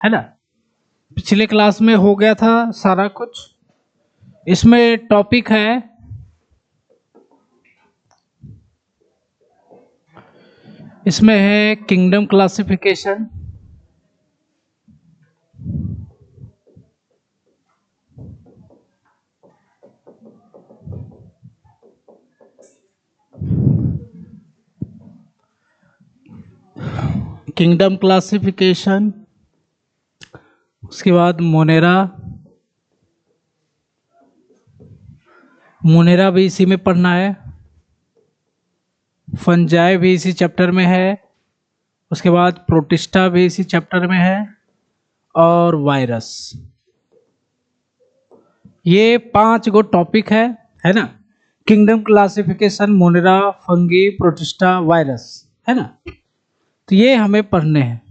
है ना। पिछले क्लास में हो गया था सारा कुछ। इसमें टॉपिक है किंगडम क्लासिफिकेशन, उसके बाद मोनेरा भी इसी में पढ़ना है, फंजाई भी इसी चैप्टर में है, उसके बाद प्रोटिस्टा भी इसी चैप्टर में है, और वायरस। ये 5 गो टॉपिक है ना। Kingdom classification, Monera, fungi, protista, virus, है ना। तो ये हमें पढ़ने हैं।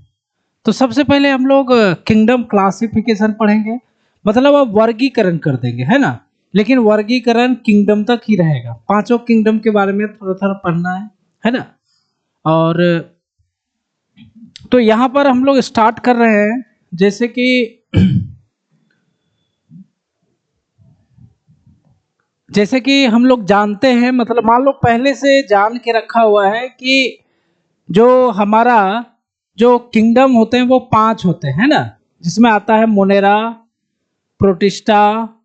तो सबसे पहले हम लोग किंगडम क्लासिफिकेशन पढ़ेंगे, मतलब अब वर्गीकरण कर देंगे, है ना। लेकिन वर्गीकरण किंगडम तक ही रहेगा। 5 किंगडम के बारे में थोड़ा थोड़ा पढ़ना है ना। और तो यहाँ पर हम लोग स्टार्ट कर रहे हैं, जैसे कि हम लोग जानते हैं, मतलब मान लो पहले से जान के रखा हुआ है कि जो हमारा जो किंगडम होते हैं वो 5 होते हैं ना, जिसमें आता है मोनेरा, प्रोटिस्टा,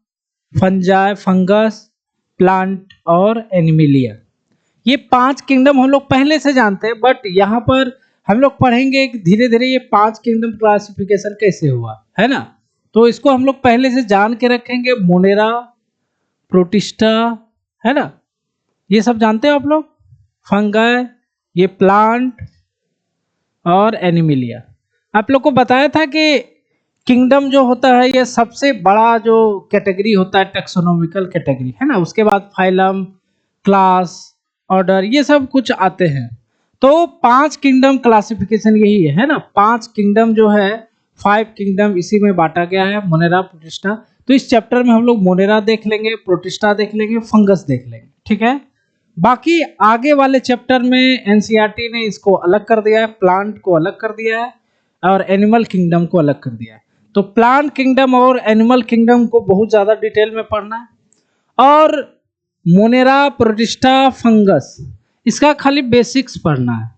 फंगस, प्लांट और एनिमिलिया। ये 5 किंगडम हम लोग पहले से जानते हैं, बट यहाँ पर हम लोग पढ़ेंगे धीरे धीरे ये 5 किंगडम क्लासिफिकेशन कैसे हुआ, है ना। तो इसको हम लोग पहले से जान के रखेंगे। मोनेरा, प्रोटिस्टा, है ना, ये सब जानते हो आप लोग। फंगाई, ये प्लांट और एनिमिलिया। आप लोग को बताया था कि किंगडम जो होता है ये सबसे बड़ा जो कैटेगरी होता है टेक्सोनोमिकल कैटेगरी, है ना। उसके बाद फाइलम, क्लास, ऑर्डर, ये सब कुछ आते हैं। तो 5 किंगडम क्लासिफिकेशन यही है ना। 5 किंगडम जो है, 5 किंगडम इसी में बांटा गया है, मोनेरा, प्रोटिस्टा। तो इस चैप्टर में हम लोग मोनेरा देख लेंगे, प्रोटिस्टा देख लेंगे, फंगस देख लेंगे, ठीक है। बाकी आगे वाले चैप्टर में एनसीईआरटी ने इसको अलग कर दिया है, प्लांट को अलग कर दिया है और एनिमल किंगडम को अलग कर दिया है। तो प्लांट किंगडम और एनिमल किंगडम को बहुत ज़्यादा डिटेल में पढ़ना है, और मोनेरा, प्रोटिस्टा, फंगस, इसका खाली बेसिक्स पढ़ना है,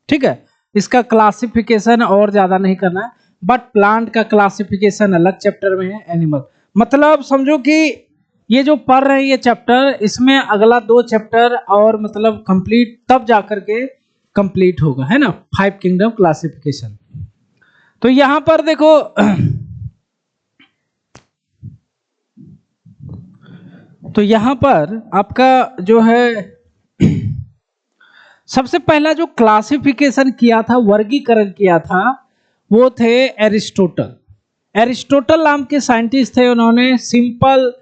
ठीक है। इसका क्लासिफिकेशन और ज़्यादा नहीं करना है, बट प्लांट का क्लासिफिकेशन अलग चैप्टर में है, एनिमल, मतलब समझो कि ये जो पढ़ रहे हैं ये चैप्टर, इसमें अगला 2 चैप्टर और मतलब कंप्लीट तब जाकर के कंप्लीट होगा, है ना, 5 किंगडम क्लासिफिकेशन। तो यहां पर देखो तो यहां पर आपका जो है सबसे पहला जो क्लासिफिकेशन किया था, वर्गीकरण किया था, वो थे एरिस्टोटल। एरिस्टोटल नाम के साइंटिस्ट थे। उन्होंने सिंपल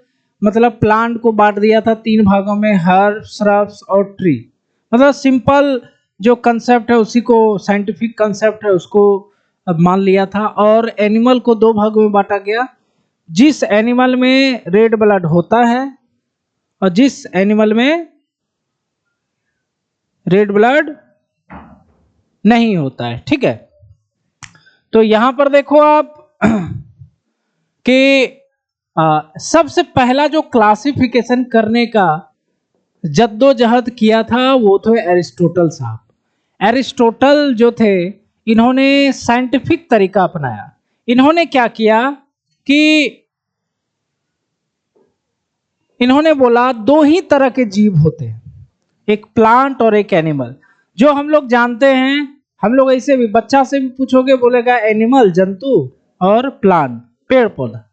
मतलब प्लांट को बांट दिया था 3 भागों में, हर्ब, श्रब्स और ट्री। मतलब सिंपल जो कंसेप्ट है उसी को, साइंटिफिक कंसेप्ट है उसको मान लिया था। और एनिमल को 2 भागों में बांटा गया, जिस एनिमल में रेड ब्लड होता है और जिस एनिमल में रेड ब्लड नहीं होता है, ठीक है। तो यहां पर देखो आप कि सबसे पहला जो क्लासिफिकेशन करने का जद्दोजहद किया था वो थे एरिस्टोटल साहब। एरिस्टोटल जो थे, इन्होंने साइंटिफिक तरीका अपनाया। इन्होंने क्या किया कि इन्होंने बोला 2 ही तरह के जीव होते हैं, एक प्लांट और एक एनिमल। जो हम लोग जानते हैं, हम लोग ऐसे भी बच्चा से भी पूछोगे बोलेगा एनिमल जंतु और प्लांट पेड़ पौधा।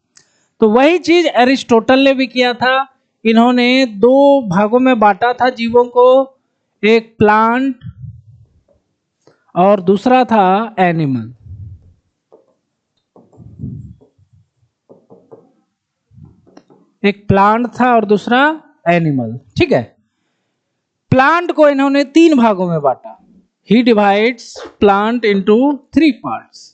तो वही चीज एरिस्टोटल ने भी किया था। इन्होंने 2 भागों में बांटा था जीवों को, एक प्लांट और दूसरा था एनिमल। एक प्लांट था और दूसरा एनिमल, ठीक है। प्लांट को इन्होंने 3 भागों में बांटा। He divides plant into 3 parts.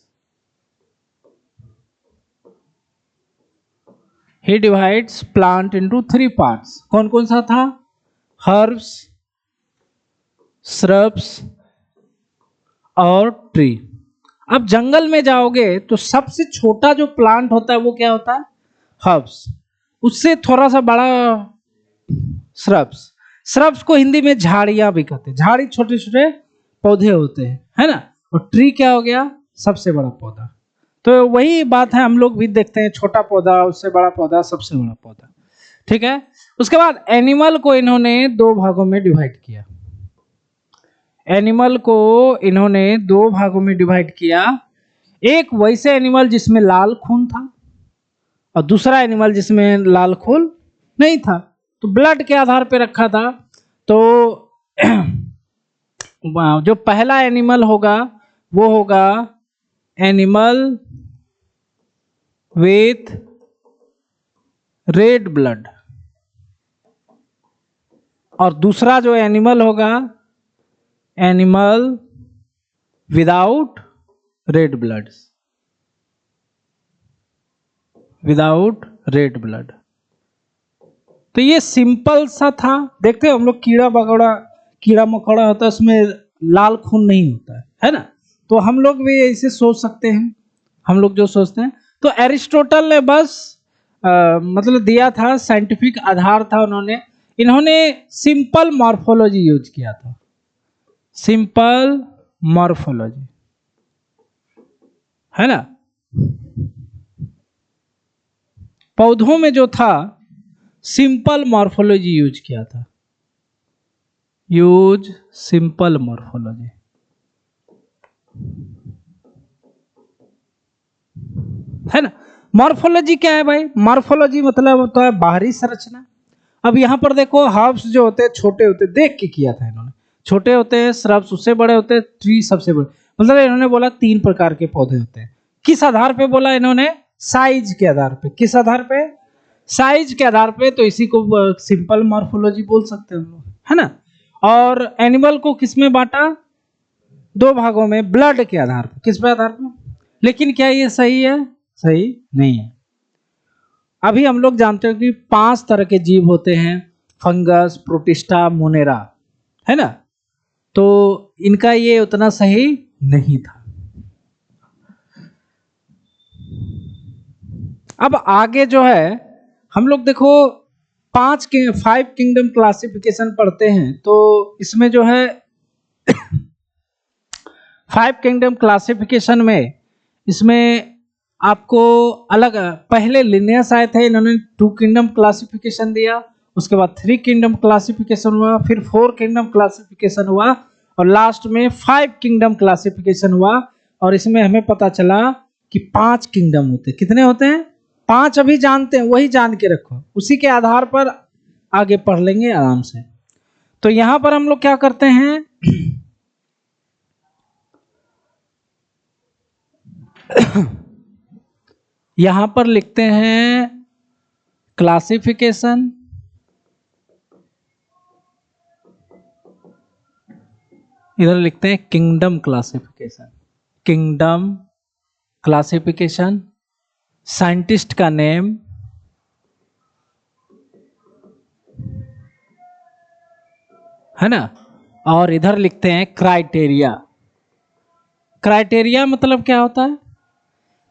He divides plant into 3 parts. कौन कौन सा था? हर्ब्स, श्रब्स और ट्री। अब जंगल में जाओगे तो सबसे छोटा जो प्लांट होता है वो क्या होता है? हर्ब्स। उससे थोड़ा सा बड़ा श्रब्स। श्रब्स को हिंदी में झाड़ियां भी कहते हैं। झाड़ी छोटे छोटे पौधे होते हैं, है ना। और ट्री क्या हो गया? सबसे बड़ा पौधा। तो वही बात है, हम लोग भी देखते हैं, छोटा पौधा, उससे बड़ा पौधा, सबसे बड़ा पौधा, ठीक है। उसके बाद एनिमल को इन्होंने दो भागों में डिवाइड किया। एनिमल को इन्होंने दो भागों में डिवाइड किया। एक वैसे एनिमल जिसमें लाल खून था, और दूसरा एनिमल जिसमें लाल खून नहीं था। तो ब्लड के आधार पे रखा था। तो जो पहला एनिमल होगा वो होगा एनिमल विथ रेड ब्लड, और दूसरा जो एनिमल होगा animal without red blood, without red blood. तो ये सिंपल सा था। देखते हैं हम लोग कीड़ा मकोड़ा होता है, उसमें लाल खून नहीं होता है ना। तो हम लोग भी ऐसे सोच सकते हैं, हम लोग जो सोचते हैं। तो एरिस्टोटल ने बस मतलब दिया था, साइंटिफिक आधार था। इन्होंने सिंपल मॉर्फोलॉजी यूज किया था। सिंपल मॉर्फोलॉजी, है ना। पौधों में जो था सिंपल मॉर्फोलॉजी यूज किया था। यूज सिंपल मॉर्फोलॉजी, है ना। मॉर्फोलॉजी क्या है भाई? मॉर्फोलॉजी मतलब होता है बाहरी संरचना। अब यहां पर देखो, हर्ब्स जो होते हैं छोटे होते, देख के किया था इन्होंने। छोटे होते हैं, श्रब्स उससे बड़े होते हैं, ट्री सबसे बड़े। मतलब इन्होंने बोला 3 प्रकार के पौधे होते हैं। किस आधार पे बोला इन्होंने? साइज के आधार पे। किस आधार पे? साइज के आधार पे। तो इसी को सिंपल मॉर्फोलॉजी बोल सकते हैं हम लोग, है ना। और एनिमल को किस में बांटा? 2 भागों में, ब्लड के आधार पर। किस पे आधार पर? लेकिन क्या ये सही है? सही नहीं है। अभी हम लोग जानते हो कि 5 तरह के जीव होते हैं, फंगस, प्रोटिस्टा, मोनेरा, है ना। तो इनका ये उतना सही नहीं था। अब आगे जो है हम लोग देखो 5 किंगडम क्लासिफिकेशन पढ़ते हैं। तो इसमें जो है 5 किंगडम क्लासिफिकेशन में, इसमें आपको अलग, पहले लिनियस आए थे, इन्होंने 2 किंगडम क्लासिफिकेशन दिया। उसके बाद 3 किंगडम क्लासिफिकेशन हुआ, फिर 4 किंगडम क्लासिफिकेशन हुआ, और लास्ट में 5 किंगडम क्लासिफिकेशन हुआ। और इसमें हमें पता चला कि 5 किंगडम होते हैं। कितने होते हैं? 5 अभी जानते हैं, वही जान के रखो, उसी के आधार पर आगे पढ़ लेंगे आराम से। तो यहां पर हम लोग क्या करते हैं यहां पर लिखते हैं क्लासिफिकेशन, इधर लिखते हैं kingdom classification. Kingdom classification, scientist का नेम, है ना। और इधर लिखते हैं क्राइटेरिया। क्राइटेरिया मतलब क्या होता है?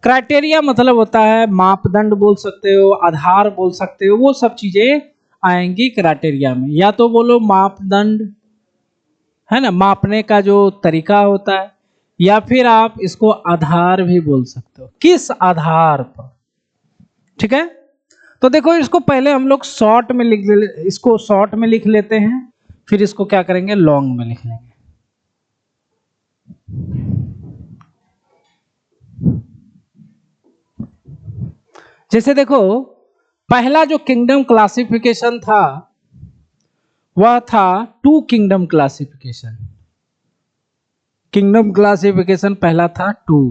क्राइटेरिया मतलब होता है मापदंड बोल सकते हो, आधार बोल सकते हो, वो सब चीजें आएंगी क्राइटेरिया में। या तो बोलो मापदंड, है ना, मापने का जो तरीका होता है, या फिर आप इसको आधार भी बोल सकते हो, किस आधार पर, ठीक है। तो देखो इसको पहले हम लोग शॉर्ट में इसको शॉर्ट में लिख लेते हैं, फिर इसको क्या करेंगे, लॉन्ग में लिख लेंगे। जैसे देखो पहला जो किंगडम क्लासिफिकेशन था वह था 2 किंगडम क्लासिफिकेशन। किंगडम क्लासिफिकेशन पहला था 2।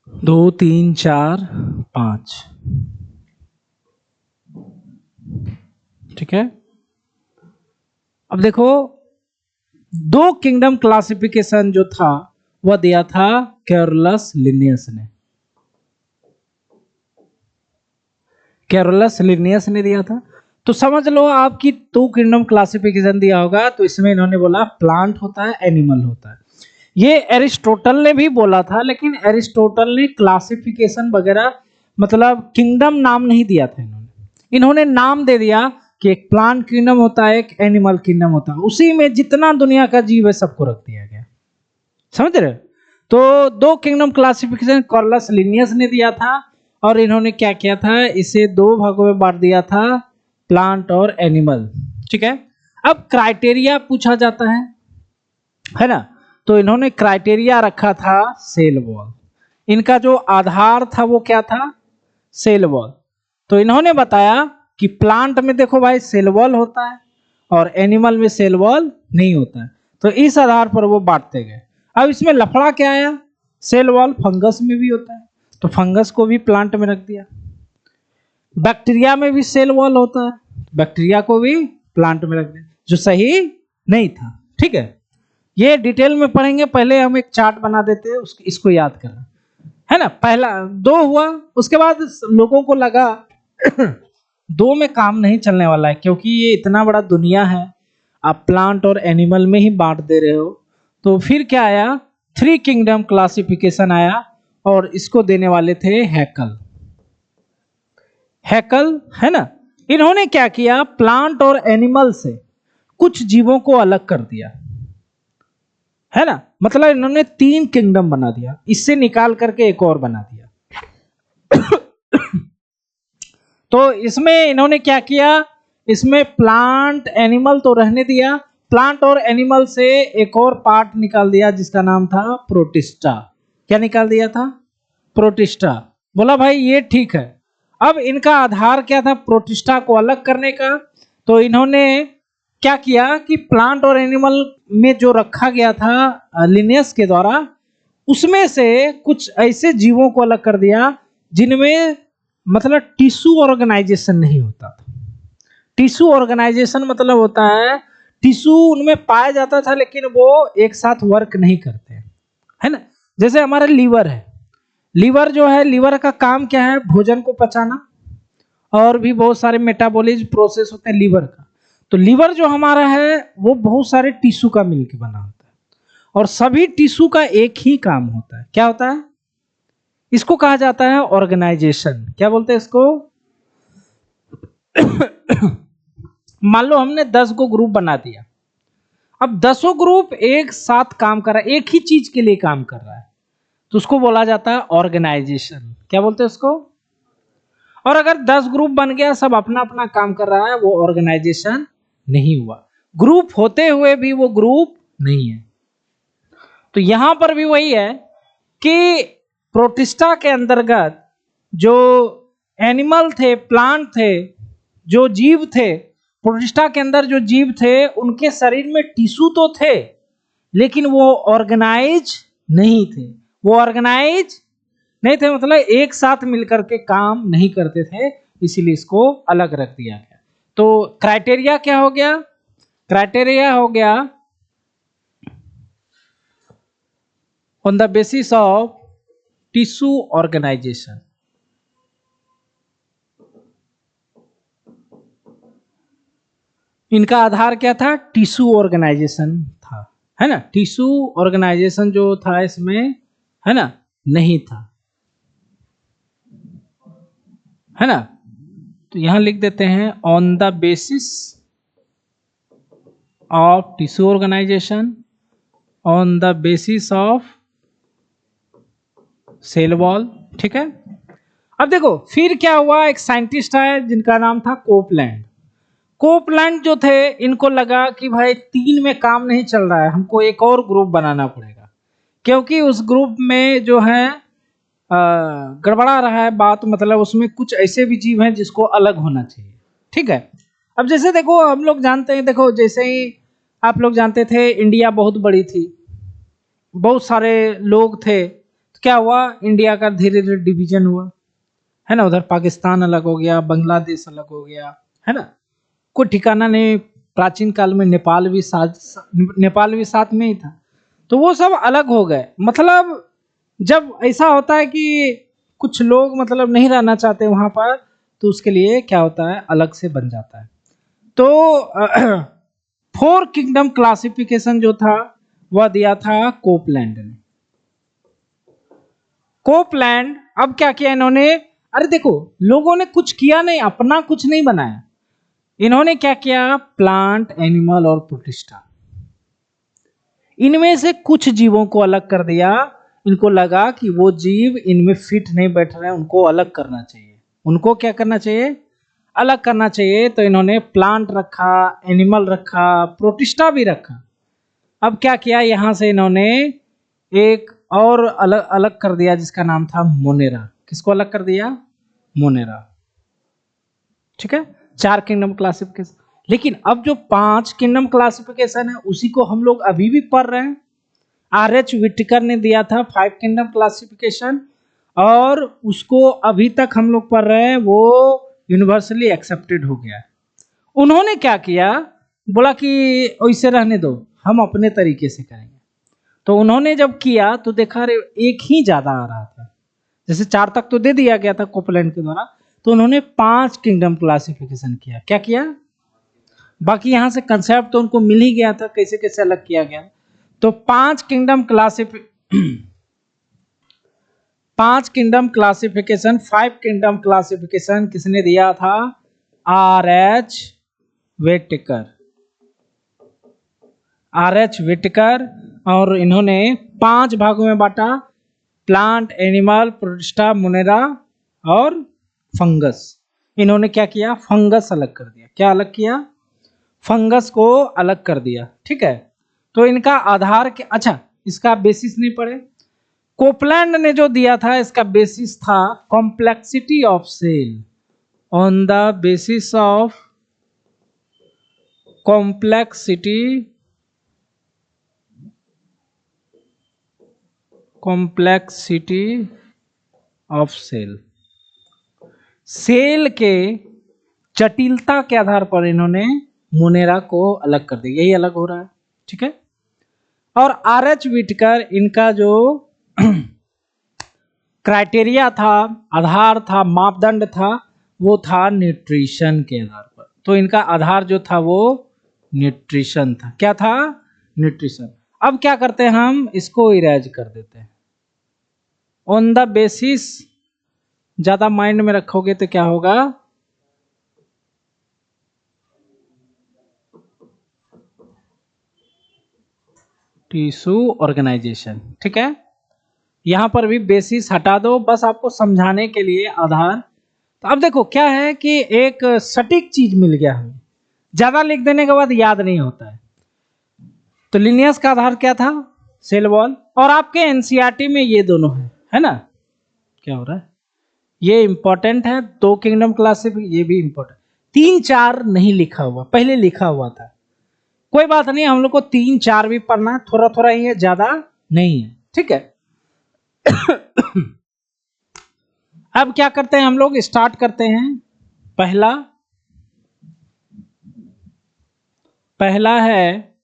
दो, 3, 4, 5, ठीक है। अब देखो 2 किंगडम क्लासिफिकेशन जो था वह दिया था कैरोलस लिनियस ने। कैरोलस लिनियस ने दिया था। तो समझ लो आपकी 2 किंगडम क्लासिफिकेशन दिया होगा, तो इसमें इन्होंने बोला प्लांट होता है, एनिमल होता है। ये एरिस्टोटल ने भी बोला था, लेकिन एरिस्टोटल ने क्लासिफिकेशन वगैरह मतलब किंगडम नाम नहीं दिया था। इन्होंने नाम दे दिया कि एक प्लांट किंगडम होता है, एक एनिमल किंगडम होता है, उसी में जितना दुनिया का जीव है सबको रख दिया गया। समझ रहे? तो 2 किंगडम क्लासिफिकेशन कैरोलस लिनियस ने दिया था, और इन्होंने क्या किया था, इसे 2 भागों में बांट दिया था, प्लांट और एनिमल। ठीक है, अब क्राइटेरिया पूछा जाता है ना। तो इन्होंने क्राइटेरिया रखा था सेल वॉल। इनका जो आधार था वो क्या था, सेल वॉल। तो इन्होंने बताया कि प्लांट में देखो भाई सेल वॉल होता है और एनिमल में सेल वॉल नहीं होता है। तो इस आधार पर वो बांटते गए। अब इसमें लफड़ा क्या आया, सेल वॉल फंगस में भी होता है, तो फंगस को भी प्लांट में रख दिया। बैक्टीरिया में भी सेल वॉल होता है, बैक्टीरिया को भी प्लांट में रख दिया, जो सही नहीं था। ठीक है, ये डिटेल में पढ़ेंगे, पहले हम एक चार्ट बना देते हैं, इसको याद करना है ना। पहला 2 हुआ, उसके बाद लोगों को लगा 2 में काम नहीं चलने वाला है, क्योंकि ये इतना बड़ा दुनिया है, आप प्लांट और एनिमल में ही बांट दे रहे हो। तो फिर क्या आया, 3 किंगडम क्लासिफिकेशन आया, और इसको देने वाले थे हैकल। हैकल है ना, इन्होंने क्या किया, प्लांट और एनिमल से कुछ जीवों को अलग कर दिया, है ना। मतलब इन्होंने 3 किंगडम बना दिया, इससे निकाल करके एक और बना दिया। तो इसमें इन्होंने क्या किया, इसमें प्लांट एनिमल तो रहने दिया, प्लांट और एनिमल से एक और पार्ट निकाल दिया जिसका नाम था प्रोटिस्टा। क्या निकाल दिया था, प्रोटिस्टा। बोला भाई ये ठीक है। अब इनका आधार क्या था प्रोटिस्टा को अलग करने का, तो इन्होंने क्या किया कि प्लांट और एनिमल में जो रखा गया था लिनियस के द्वारा, उसमें से कुछ ऐसे जीवों को अलग कर दिया जिनमें मतलब टिश्यू ऑर्गेनाइजेशन नहीं होता था। टिश्यू ऑर्गेनाइजेशन मतलब होता है टिश्यू उनमें पाया जाता था, लेकिन वो एक साथ वर्क नहीं करते, है ना। जैसे हमारा लीवर है, लीवर जो है, लीवर का काम क्या है, भोजन को पचाना, और भी बहुत सारे मेटाबॉलिज्म प्रोसेस होते हैं लीवर का। तो लीवर जो हमारा है वो बहुत सारे टिश्यू का मिलकर बना होता है, और सभी टिश्यू का एक ही काम होता है। क्या होता है, इसको कहा जाता है ऑर्गेनाइजेशन। क्या बोलते हैं इसको? मान लो हमने 10 को ग्रुप बना दिया, अब 10 ग्रुप एक साथ काम कर रहा है, एक ही चीज के लिए काम कर रहा है, तो उसको बोला जाता है ऑर्गेनाइजेशन। क्या बोलते हैं उसको? और अगर 10 ग्रुप बन गया, सब अपना अपना काम कर रहा है, वो ऑर्गेनाइजेशन नहीं हुआ। ग्रुप होते हुए भी वो ग्रुप नहीं है। तो यहां पर भी वही है कि प्रोटिस्टा के अंतर्गत जो एनिमल थे, प्लांट थे, जो जीव थे, प्रोटिस्टा के अंदर जो जीव थे उनके शरीर में टिश्यू तो थे, लेकिन वो ऑर्गेनाइज नहीं थे। वो ऑर्गेनाइज नहीं थे मतलब एक साथ मिलकर के काम नहीं करते थे, इसीलिए इसको अलग रख दिया गया। तो क्राइटेरिया क्या हो गया? क्राइटेरिया हो गया on the basis of tissue organisation. इनका आधार क्या था? टिश्यू ऑर्गेनाइजेशन था, है ना। टिश्यू ऑर्गेनाइजेशन जो था इसमें, है ना, नहीं था, है ना। तो यहां लिख देते हैं on the basis of tissue organisation, on the basis of cell wall. ठीक है, अब देखो फिर क्या हुआ, एक साइंटिस्ट आया जिनका नाम था कोपलैंड। कोपलैंड जो थे, इनको लगा कि भाई 3 में काम नहीं चल रहा है, हमको एक और ग्रुप बनाना पड़ेगा, क्योंकि उस ग्रुप में जो है गड़बड़ा रहा है बात, मतलब उसमें कुछ ऐसे भी जीव हैं जिसको अलग होना चाहिए। ठीक है, अब जैसे देखो हम लोग जानते हैं, देखो जैसे ही आप लोग जानते थे इंडिया बहुत बड़ी थी, बहुत सारे लोग थे, तो क्या हुआ, इंडिया का धीरे धीरे डिवीजन हुआ, है ना। उधर पाकिस्तान अलग हो गया, बांग्लादेश अलग हो गया, है ना, कोई ठिकाना नहीं। प्राचीन काल में नेपाल भी साथ में ही था, तो वो सब अलग हो गए। मतलब जब ऐसा होता है कि कुछ लोग मतलब नहीं रहना चाहते वहां पर, तो उसके लिए क्या होता है, अलग से बन जाता है। तो 4 किंगडम क्लासिफिकेशन जो था वह दिया था कोपलैंड ने। कोपलैंड, अब क्या किया इन्होंने, अरे देखो लोगों ने कुछ किया नहीं, अपना कुछ नहीं बनाया, इन्होंने क्या किया, प्लांट, एनिमल और प्रोटिस्टा, इनमें से कुछ जीवों को अलग कर दिया। इनको लगा कि वो जीव इनमें फिट नहीं बैठ रहे हैं, उनको अलग करना चाहिए। उनको क्या करना चाहिए, अलग करना चाहिए। तो इन्होंने प्लांट रखा, एनिमल रखा, प्रोटिस्टा भी रखा। अब क्या किया, यहां से इन्होंने एक और अलग अलग कर दिया जिसका नाम था मोनेरा। किसको अलग कर दिया, मोनेरा। ठीक है, 4 किंगडम क्लासिफिकेशन। लेकिन अब जो 5 किंगडम क्लासिफिकेशन है उसी को हम लोग अभी भी पढ़ रहे हैं। आर.एच. विटिकर ने दिया था 5 किंगडम क्लासिफिकेशन, और उसको अभी तक हम लोग पढ़ रहे हैं, वो यूनिवर्सली एक्सेप्टेड हो गया है। उन्होंने क्या किया, बोला कि वैसे रहने दो, हम अपने तरीके से करेंगे। तो उन्होंने जब किया तो देखा रे एक ही ज्यादा आ रहा था, जैसे 4 तक तो दे दिया गया था कोपलैंड के द्वारा, तो उन्होंने 5 किंगडम क्लासिफिकेशन किया। क्या किया, बाकी यहां से कंसेप्ट तो उनको मिल ही गया था कैसे कैसे अलग किया गया। तो 5 किंगडम क्लासिफिकेशन 5 किंगडम क्लासिफिकेशन किसने दिया था, आर.एच. विटिकर। आर.एच. विटिकर, और इन्होंने 5 भागों में बांटा, प्लांट, एनिमल, प्रोटिस्टा, मोनेरा और फंगस। इन्होंने क्या किया, फंगस अलग कर दिया। क्या अलग किया, फंगस को अलग कर दिया। ठीक है, तो इनका आधार के, अच्छा इसका बेसिस नहीं पढ़े। कोपलैंड ने जो दिया था इसका बेसिस था complexity of cell, on the basis of complexity of cell. Cell के जटिलता के आधार पर इन्होंने मोनेरा को अलग कर दिया, यही अलग हो रहा है। ठीक है, और आर.एच. विटिकर, इनका जो क्राइटेरिया था, आधार था, मापदंड था, वो था न्यूट्रिशन के आधार पर। तो इनका आधार जो था वो न्यूट्रिशन था। क्या था, न्यूट्रिशन। अब क्या करते हैं, हम इसको इरेज कर देते हैं। ऑन द बेसिस ज्यादा माइंड में रखोगे तो क्या होगा, टिश्यू ऑर्गेनाइजेशन। ठीक है, यहां पर भी बेसिस हटा दो, बस आपको समझाने के लिए आधार। तो अब देखो क्या है कि एक सटीक चीज मिल गया हमें, ज्यादा लिख देने के बाद याद नहीं होता है। तो लिनियस का आधार क्या था, सेल वॉल, और आपके एनसीईआरटी में ये दोनों है ना। क्या हो रहा है, ये इंपॉर्टेंट है, 2 किंगडम क्लासिफिकेशन, ये भी इंपॉर्टेंट। 3-4 नहीं लिखा हुआ, पहले लिखा हुआ था। कोई बात नहीं, हम लोग को 3-4 भी पढ़ना है, थोड़ा थोड़ा ही है, ज्यादा नहीं है। ठीक है, अब क्या करते हैं हम लोग, स्टार्ट करते हैं। पहला है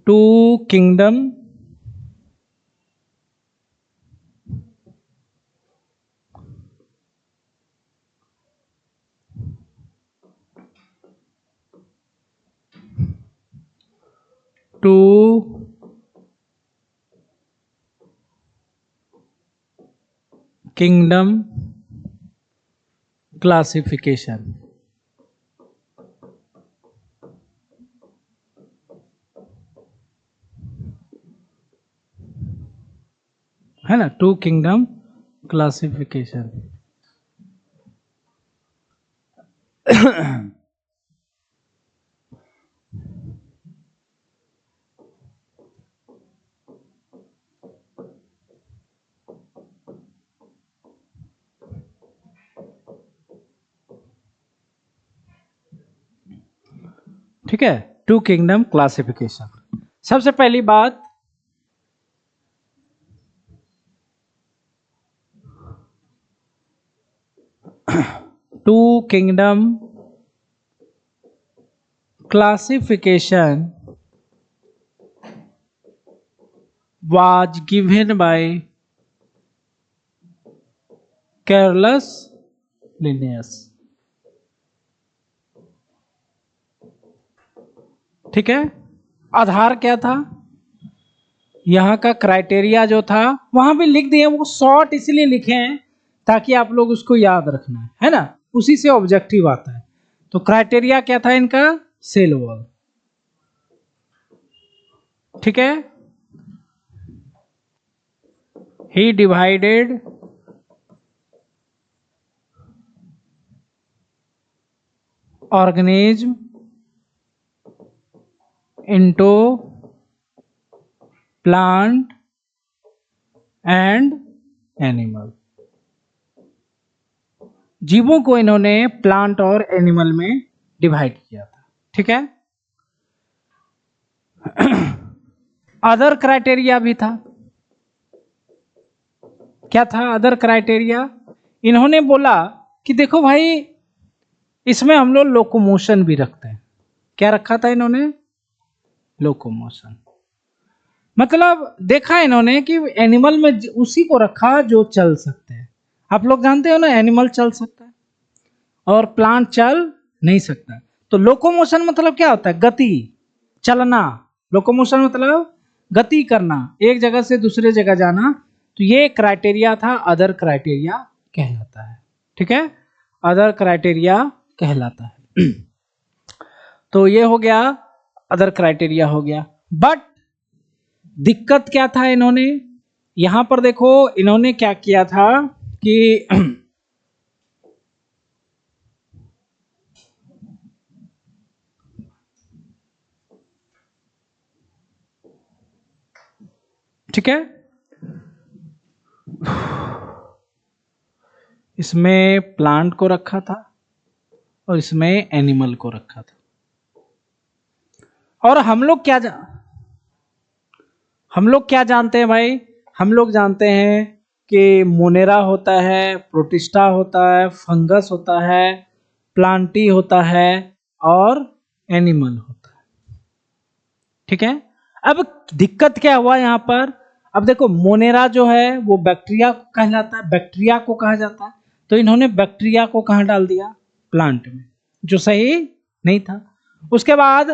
2 किंगडम टू किंगडम क्लासिफिकेशन। है ना, 2 किंगडम क्लासिफिकेशन। ठीक है, 2 किंगडम क्लासिफिकेशन। सबसे पहली बात, two kingdom classification was given by Carolus Linnaeus. ठीक है, आधार क्या था, यहाँ का क्राइटेरिया जो था वहां भी लिख दिए, वो शॉर्ट इसलिए लिखे हैं ताकि आप लोग उसको याद रखना है ना, उसी से ऑब्जेक्टिव आता है। तो क्राइटेरिया क्या था इनका, सेल वॉल। ठीक है, he divided organism into plant and animal. जीवों को इन्होंने प्लांट और एनिमल में डिवाइड किया था। ठीक है, अदर क्राइटेरिया भी था। क्या था अदर क्राइटेरिया, इन्होंने बोला कि देखो भाई इसमें हम लोग लोकोमोशन भी रखते हैं। क्या रखा था इन्होंने, लोकोमोशन। मतलब देखा इन्होंने कि एनिमल में उसी को रखा जो चल सकते हैं। आप लोग जानते हो ना, एनिमल चल सकता है और प्लांट चल नहीं सकता। तो लोकोमोशन मतलब क्या होता है, गति, चलना। लोकोमोशन मतलब गति करना, एक जगह से दूसरे जगह जाना। तो ये क्राइटेरिया था, अदर क्राइटेरिया कहलाता है। ठीक है, अदर क्राइटेरिया कहलाता है। तो ये हो गया, अदर क्राइटेरिया हो गया। बट दिक्कत क्या था, इन्होंने यहां पर देखो इन्होंने क्या किया था कि ठीक है, इसमें प्लांट को रखा था और इसमें एनिमल को रखा था। और हम लोग क्या जानते हैं भाई, हम लोग जानते हैं कि मोनेरा होता है, प्रोटिस्टा होता है, फंगस होता है, प्लांटी होता है और एनिमल होता है। ठीक है, अब दिक्कत क्या हुआ यहां पर, अब देखो मोनेरा जो है वो बैक्टीरिया कहलाता है, बैक्टीरिया को कहा जाता है। तो इन्होंने बैक्टीरिया को कहां डाल दिया, प्लांट में, जो सही नहीं था। उसके बाद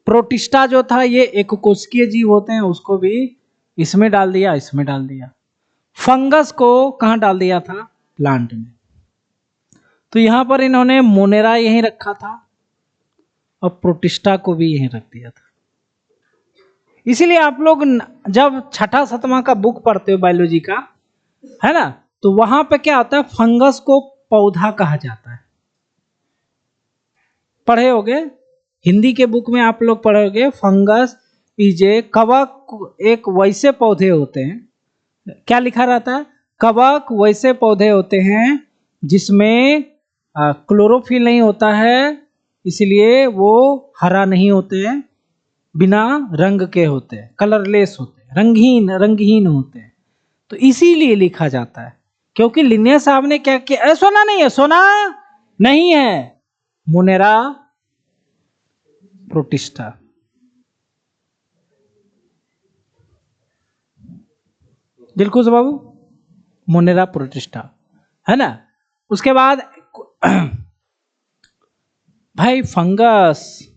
प्रोटिस्टा जो था, ये एक कोशिकीय जीव होते हैं, उसको भी इसमें डाल दिया, इसमें डाल दिया। फंगस को कहां डाल दिया था, प्लांट में। तो यहां पर इन्होंने मोनेरा यहीं रखा था और प्रोटिस्टा को भी यहीं रख दिया था। इसीलिए आप लोग जब छठा सतमा का बुक पढ़ते हो बायोलॉजी का, है ना, तो वहां पे क्या होता है, फंगस को पौधा कहा जाता है। पढ़े होगे, हिंदी के बुक में आप लोग पढ़ोगे, फंगस इज ए कवक, एक वैसे पौधे होते हैं, क्या लिखा रहता है, कवक वैसे पौधे होते हैं जिसमें क्लोरोफिल नहीं होता है, इसलिए वो हरा नहीं होते हैं, बिना रंग के होते हैं, कलरलेस होते हैं, रंगहीन होते हैं। तो इसीलिए लिखा जाता है, क्योंकि लिनियस साहब ने क्या किया, सोना नहीं है, सोना नहीं है, मोनेरा प्रोटिस्टा। दिलखुश बाबू, मोनेरा प्रोटिस्टा, है ना। उसके बाद भाई फंगस,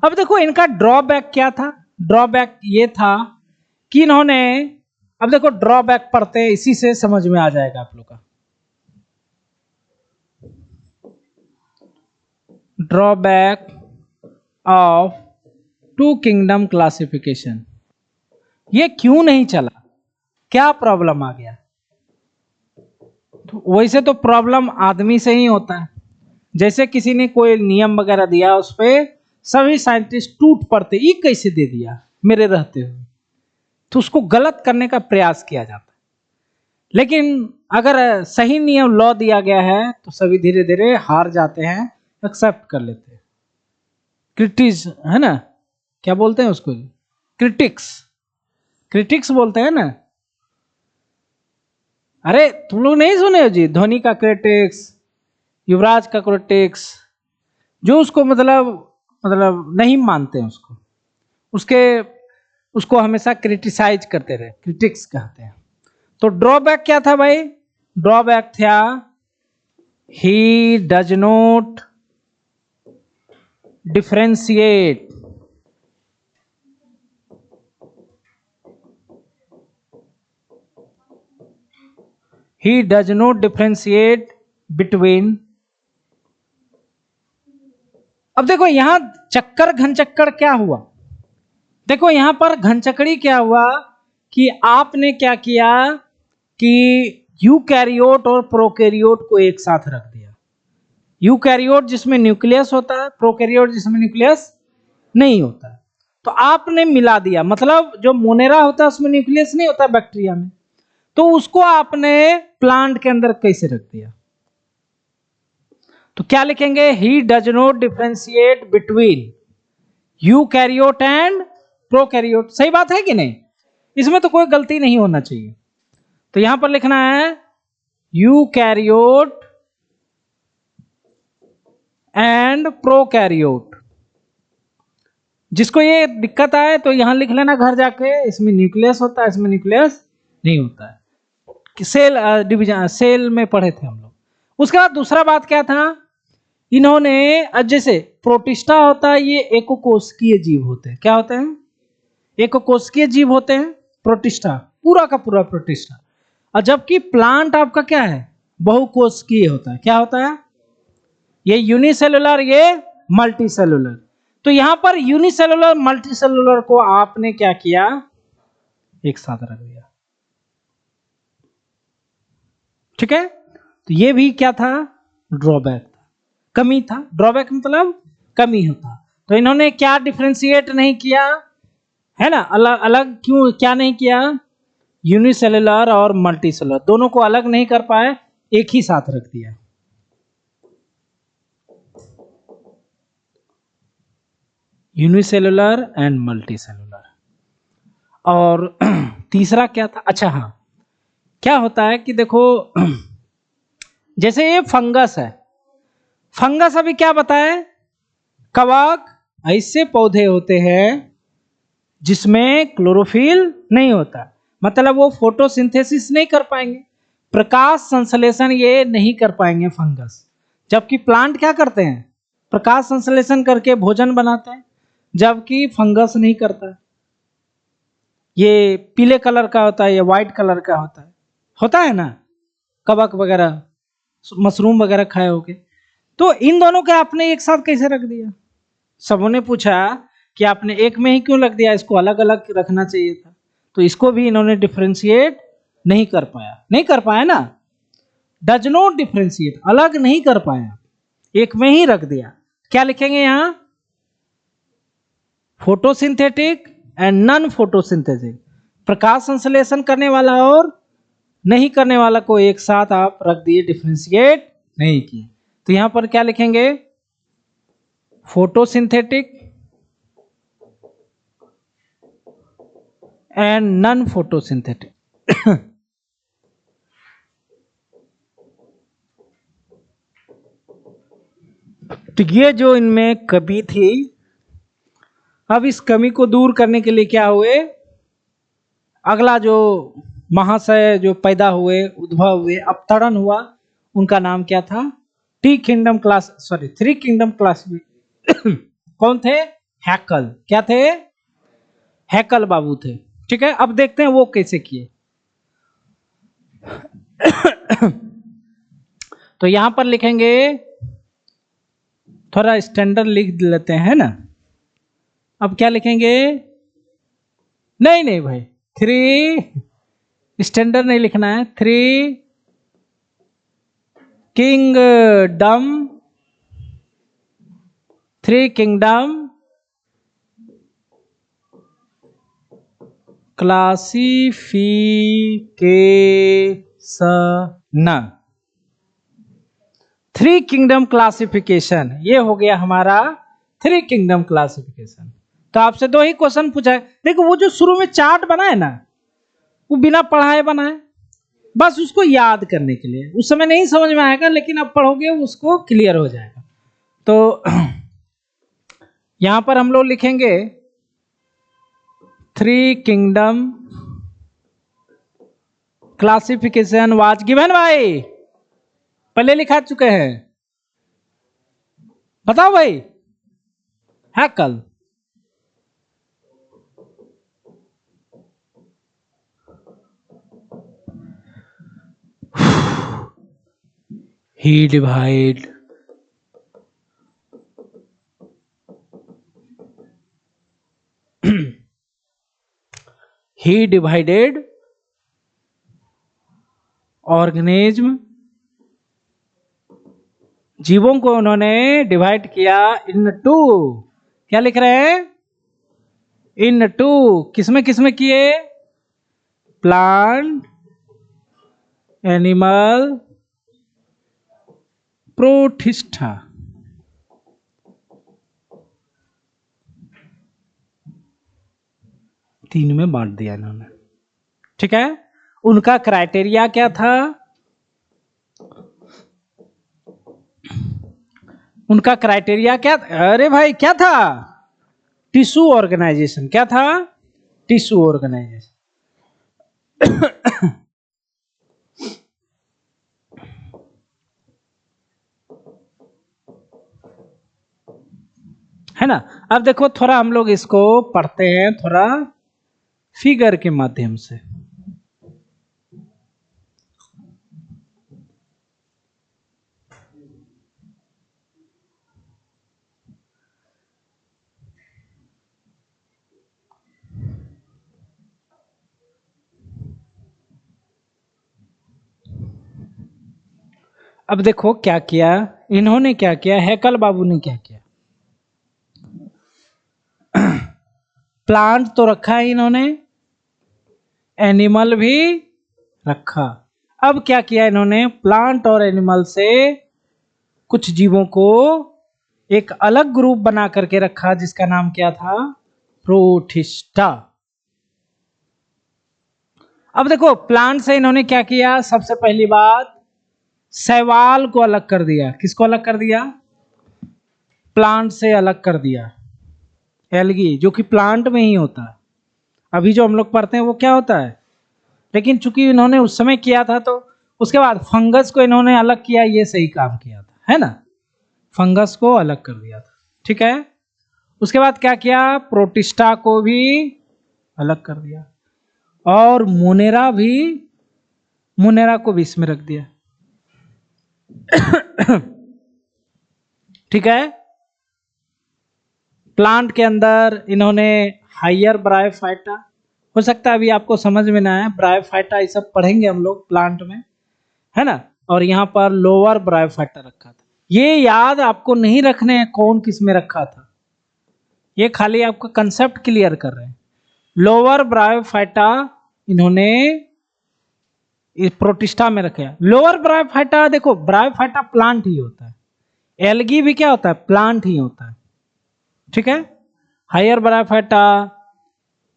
अब देखो इनका ड्रॉबैक क्या था, ड्रॉबैक ये था कि इन्होंने, अब देखो ड्रॉबैक पढ़ते हैं, इसी से समझ में आ जाएगा आप लोग का। Drawback of two kingdom classification, ये क्यों नहीं चला, क्या प्रॉब्लम आ गया। तो वैसे तो प्रॉब्लम आदमी से ही होता है, जैसे किसी ने कोई नियम वगैरह दिया, उस पर सभी साइंटिस्ट टूट पड़ते, ये कैसे दे दिया मेरे रहते हुए, तो उसको गलत करने का प्रयास किया जाता है। लेकिन अगर सही नियम लॉ दिया गया है तो सभी धीरे धीरे हार जाते हैं, एक्सेप्ट कर लेते हैं। क्रिटिक्स, है ना, क्या बोलते हैं उसको, क्रिटिक्स, क्रिटिक्स बोलते हैं ना। अरे तुम लोग नहीं सुने हो जी, धोनी का क्रिटिक्स, युवराज का क्रिटिक्स, जो उसको मतलब नहीं मानते हैं उसको, उसको हमेशा क्रिटिसाइज करते रहे, क्रिटिक्स कहते हैं। तो ड्रॉबैक क्या था भाई? ड्रॉबैक था he does not differentiate between. अब देखो यहां चक्कर घनचक्कर क्या हुआ, देखो यहां पर घनचक्करी क्या हुआ कि आपने क्या किया कि यूकैरियोट और प्रोकैरियोट को एक साथ रख दिया। यूकैरियोट जिसमें न्यूक्लियस होता है, प्रोकैरियोट जिसमें न्यूक्लियस नहीं होता है, तो आपने मिला दिया। मतलब जो मोनेरा होता है उसमें न्यूक्लियस नहीं होता बैक्टीरिया में, तो उसको आपने प्लांट के अंदर कैसे रख दिया? तो क्या लिखेंगे? He does not differentiate between eukaryote and prokaryote. सही बात है कि नहीं? इसमें तो कोई गलती नहीं होना चाहिए। तो यहां पर लिखना है यूकैरियोट एंड प्रोकैरियोट। जिसको ये दिक्कत आए तो यहां लिख लेना घर जाके, इसमें न्यूक्लियस होता है, इसमें न्यूक्लियस नहीं होता है। सेल डिवीजन सेल में पढ़े थे हम लोग। उसके बाद दूसरा बात क्या था, इन्होंने जैसे प्रोटिस्टा होता है, ये एकोकोशिकीय जीव होते हैं। क्या होते हैं? एकोकोशिकीय जीव होते हैं प्रोटिस्टा, पूरा का पूरा प्रोटिस्टा। और जबकि प्लांट आपका क्या है? बहुकोशिकीय होता है। क्या होता है? ये यूनिसेलुलर, ये मल्टीसेलुलर। तो यहां पर यूनिसेलुलर मल्टीसेलुलर को आपने क्या किया? एक साथ रख दिया। ठीक है, तो ये भी क्या था? ड्रॉबैक था, कमी था। ड्रॉबैक मतलब कमी होता। तो इन्होंने क्या डिफरेंशिएट नहीं किया है ना, अलग अलग क्यों क्या नहीं किया? यूनिसेलुलर और मल्टीसेलुलर दोनों को अलग नहीं कर पाए, एक ही साथ रख दिया। Unicellular and multicellular. और तीसरा क्या था? अच्छा हाँ, क्या होता है कि देखो जैसे ये फंगस है, फंगस अभी क्या बताए? कवक ऐसे पौधे होते हैं जिसमें क्लोरोफिल नहीं होता, मतलब वो फोटोसिंथेसिस नहीं कर पाएंगे, प्रकाश संश्लेषण ये नहीं कर पाएंगे फंगस। जबकि प्लांट क्या करते हैं? प्रकाश संश्लेषण करके भोजन बनाते हैं, जबकि फंगस नहीं करता। ये पीले कलर का होता है, ये व्हाइट कलर का होता है ना, कवक वगैरह, मशरूम वगैरह खाए होगे। तो इन दोनों के आपने एक साथ कैसे रख दिया? सबों ने पूछा कि आपने एक में ही क्यों रख दिया, इसको अलग अलग रखना चाहिए था। तो इसको भी इन्होंने डिफरेंशिएट नहीं कर पाया ना, डज नॉट डिफरेंशिएट, अलग नहीं कर पाया, एक में ही रख दिया। क्या लिखेंगे यहां? फोटोसिंथेटिक एंड नॉन फोटोसिंथेटिक, प्रकाश संश्लेषण करने वाला और नहीं करने वाला को एक साथ आप रख दिए, डिफरेंशिएट नहीं किए। तो यहां पर क्या लिखेंगे? Photosynthetic and non photosynthetic. तो ये जो इनमें कमी थी, अब इस कमी को दूर करने के लिए क्या हुए? अगला जो महाशय जो पैदा हुए, उद्भव हुए, अवतरण हुआ, उनका नाम क्या था? Three kingdom class. कौन थे? हैकल। क्या थे? हैकल बाबू थे। ठीक है, अब देखते हैं वो कैसे किए। तो यहां पर लिखेंगे, थोड़ा स्टैंडर्ड लिख लेते हैं ना। अब क्या लिखेंगे? नहीं भाई, थ्री स्टैंडर्ड नहीं लिखना है, three kingdom classification. Three kingdom classification, ये हो गया हमारा थ्री किंगडम क्लासिफिकेशन। तो आपसे दो ही क्वेश्चन पूछा है। देखो वो जो शुरू में चार्ट बना है ना, वो बिना पढ़ाए बना है, बस उसको याद करने के लिए। उस समय नहीं समझ में आएगा, लेकिन अब पढ़ोगे उसको क्लियर हो जाएगा। तो यहां पर हम लोग लिखेंगे three kingdom classification was given भाई, पहले लिखा चुके हैं, बताओ भाई, है कल? ही डिवाइड he divided ऑर्गेनिज्म, जीवों को उन्होंने डिवाइड किया इन टू, क्या लिख रहे हैं? इन टू, किसमें किसमें किए? Plant, animal, protista. तीन में बांट दिया इन्होंने, ठीक है। उनका क्राइटेरिया क्या था? उनका क्राइटेरिया क्या? अरे भाई क्या था? Tissue organisation. क्या था? Tissue organisation. है ना। अब देखो थोड़ा हम लोग इसको पढ़ते हैं थोड़ा फिगर के माध्यम से। अब देखो क्या किया इन्होंने, क्या किया हैकल बाबू ने, क्या किया? प्लांट तो रखा है इन्होंने, एनिमल भी रखा। अब क्या किया इन्होंने? प्लांट और एनिमल से कुछ जीवों को एक अलग ग्रुप बना करके रखा, जिसका नाम क्या था? प्रोटिस्टा। अब देखो प्लांट से इन्होंने क्या किया? सबसे पहली बात, शैवाल को अलग कर दिया। किसको अलग कर दिया? प्लांट से अलग कर दिया। एल्गी, जो कि प्लांट में ही होता है। अभी जो हम लोग पढ़ते हैं वो क्या होता है, लेकिन चूंकि इन्होंने उस समय किया था तो उसके बाद फंगस को इन्होंने अलग किया, ये सही काम किया था, है ना। फंगस को अलग कर दिया था, ठीक है। उसके बाद क्या किया? प्रोटिस्टा को भी अलग कर दिया, और मुनेरा को भी इसमें रख दिया। ठीक है। प्लांट के अंदर इन्होंने हायर ब्रायोफाइटा, हो सकता है अभी आपको समझ में ना आए, ब्रायोफाइटा ये सब पढ़ेंगे हम लोग प्लांट में, है ना। और यहाँ पर लोअर ब्रायोफाइटा रखा था। ये याद आपको नहीं रखने हैं कौन किस में रखा था, ये खाली आपको कंसेप्ट क्लियर कर रहे हैं। लोअर ब्रायोफाइटा इन्होंने इस प्रोटिस्टा में रखे। लोअर ब्रायोफाइटा, देखो ब्रायोफाइटा प्लांट ही होता है, एल्गी भी क्या होता है? प्लांट ही होता है, ठीक है। हायर ब्रायोफाइटा,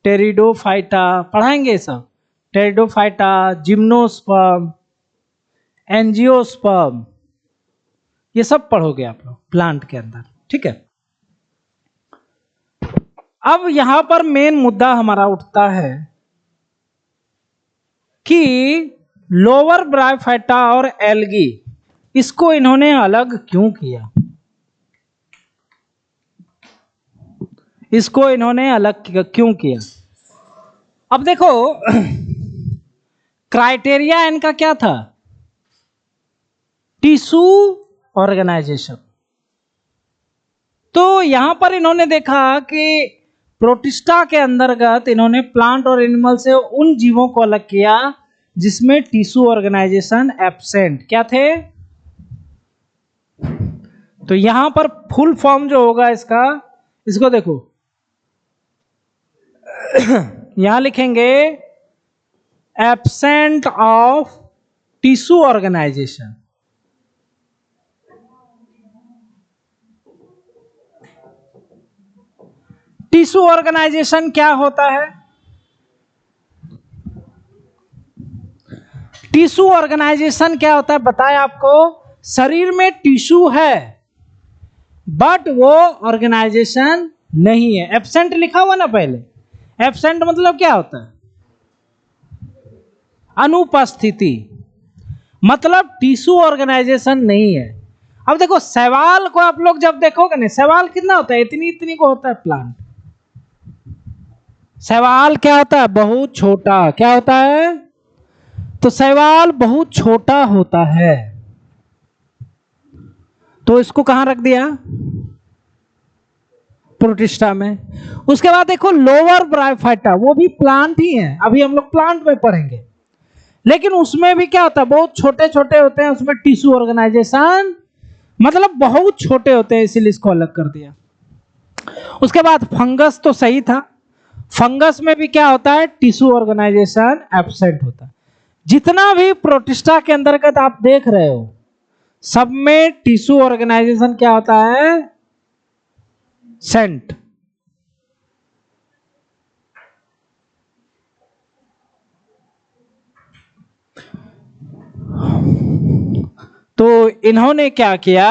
टेरिडोफाइटा पढ़ाएंगे सब, टेरिडोफाइटा, जिम्नोस्पर्म, एंजियोस्पर्म, ये सब पढ़ोगे आप लोग प्लांट के अंदर, ठीक है। अब यहां पर मेन मुद्दा हमारा उठता है कि लोअर ब्रायोफाइटा और एल्गी, इसको इन्होंने अलग क्यों किया? इसको इन्होंने अलग क्यों किया? अब देखो क्राइटेरिया इनका क्या था? Tissue organisation. तो यहां पर इन्होंने देखा कि प्रोटिस्टा के अंतर्गत इन्होंने प्लांट और एनिमल से उन जीवों को अलग किया जिसमें टिश्यू ऑर्गेनाइजेशन एब्सेंट क्या थे। तो यहां पर फुल फॉर्म जो होगा इसका, इसको देखो यहां लिखेंगे absent of tissue organisation. Tissue organisation क्या होता है? टिश्यू ऑर्गेनाइजेशन क्या होता है बताया आपको? शरीर में टिश्यू है बट वो ऑर्गेनाइजेशन नहीं है। एब्सेंट लिखा हुआ ना पहले, एब्सेंट मतलब क्या होता है? अनुपस्थिति, मतलब टिश्यू ऑर्गेनाइजेशन नहीं है। अब देखो शैवाल को आप लोग जब देखोगे ना, शैवाल कितना होता है, इतनी इतनी को होता है प्लांट। शैवाल क्या होता है, बहुत छोटा। क्या होता है, तो शैवाल बहुत छोटा होता है, तो इसको कहां रख दिया, प्रोटिस्टा में। उसके बाद देखो लोअर ब्रायोफाइटा, वो भी प्लांट ही है, अभी हम लोग प्लांट में पढ़ेंगे, लेकिन उसमें भी क्या होता है, बहुत छोटे छोटे होते हैं, उसमें टिश्यू ऑर्गेनाइजेशन मतलब बहुत छोटे होते हैं, इसीलिए इसको अलग कर दिया। उसके बाद फंगस तो सही था, फंगस में भी क्या होता है, टिश्यू ऑर्गेनाइजेशन एब्सेंट होता है। जितना भी प्रोटिस्टा के अंतर्गत आप देख रहे हो, सब में टिश्यू ऑर्गेनाइजेशन क्या होता है, सेंट। तो इन्होंने क्या किया,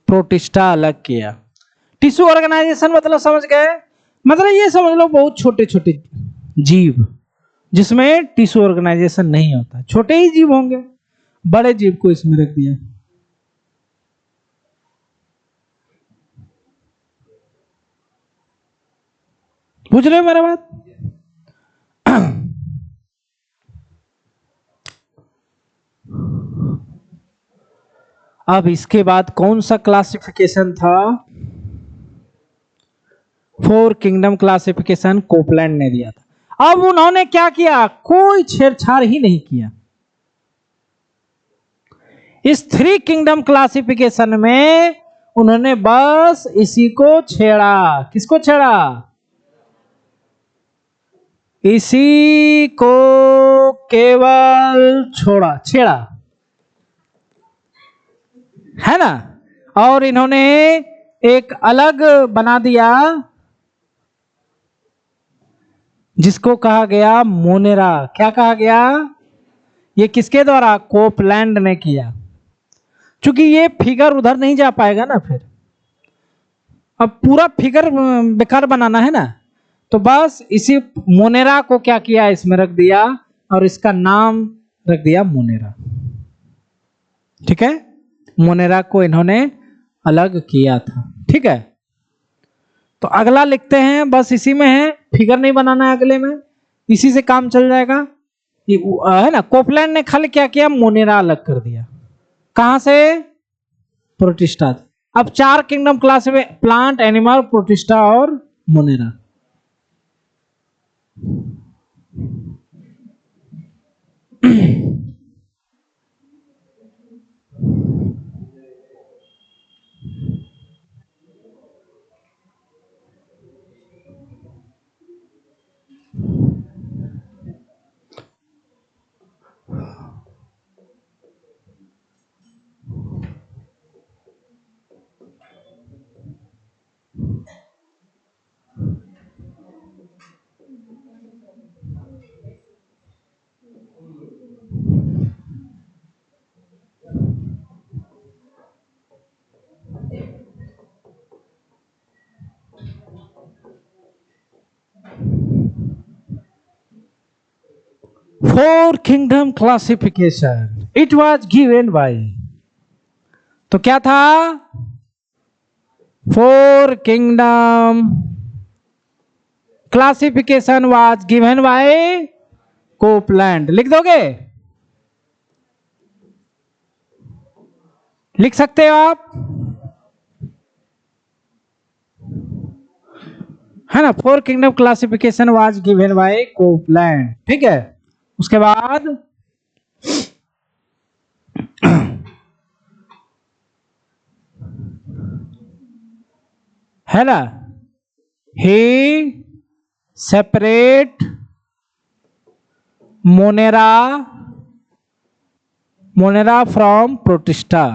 प्रोटिस्टा अलग किया। टिश्यू ऑर्गेनाइजेशन मतलब समझ गए, मतलब ये समझ लो बहुत छोटे छोटे जीव जिसमें टिश्यू ऑर्गेनाइजेशन नहीं होता, छोटे ही जीव होंगे, बड़े जीव को इसमें रख दिया। पूछ रहे हो मेरा बात? अब इसके बाद कौन सा क्लासिफिकेशन था, 4 किंगडम क्लासिफिकेशन कोपलैंड ने दिया था। अब उन्होंने क्या किया, कोई छेड़छाड़ ही नहीं किया। इस 3 किंगडम क्लासिफिकेशन में उन्होंने बस इसी को छेड़ा। किसको छेड़ा, इसी को केवल छेड़ा, है ना। और इन्होंने एक अलग बना दिया जिसको कहा गया मोनेरा। क्या कहा गया, ये किसके द्वारा, कोपलैंड ने किया। क्योंकि ये फिगर उधर नहीं जा पाएगा ना, फिर अब पूरा फिगर बेकार बनाना है ना, तो बस इसी मोनेरा को क्या किया, इसमें रख दिया और इसका नाम रख दिया मोनेरा। ठीक है, मोनेरा को इन्होंने अलग किया था। ठीक है, तो अगला लिखते हैं, बस इसी में है, फिगर नहीं बनाना है अगले में, इसी से काम चल जाएगा। ये है ना, कोपलैंड ने खाली क्या किया, मोनेरा अलग कर दिया। कहां से, प्रोटिस्टा। अब 4 किंगडम क्लास में, प्लांट, एनिमल, प्रोटिस्टा और Monera. Four kingdom classification, it was given by, तो क्या था, 4 kingdom classification was given by Copeland. लिख दोगे, लिख सकते हो आप, है ना। 4 kingdom classification was given by Copeland. ठीक है, उसके बाद है ना, ही सेपरेट मोनेरा फ्रॉम प्रोटिस्टा।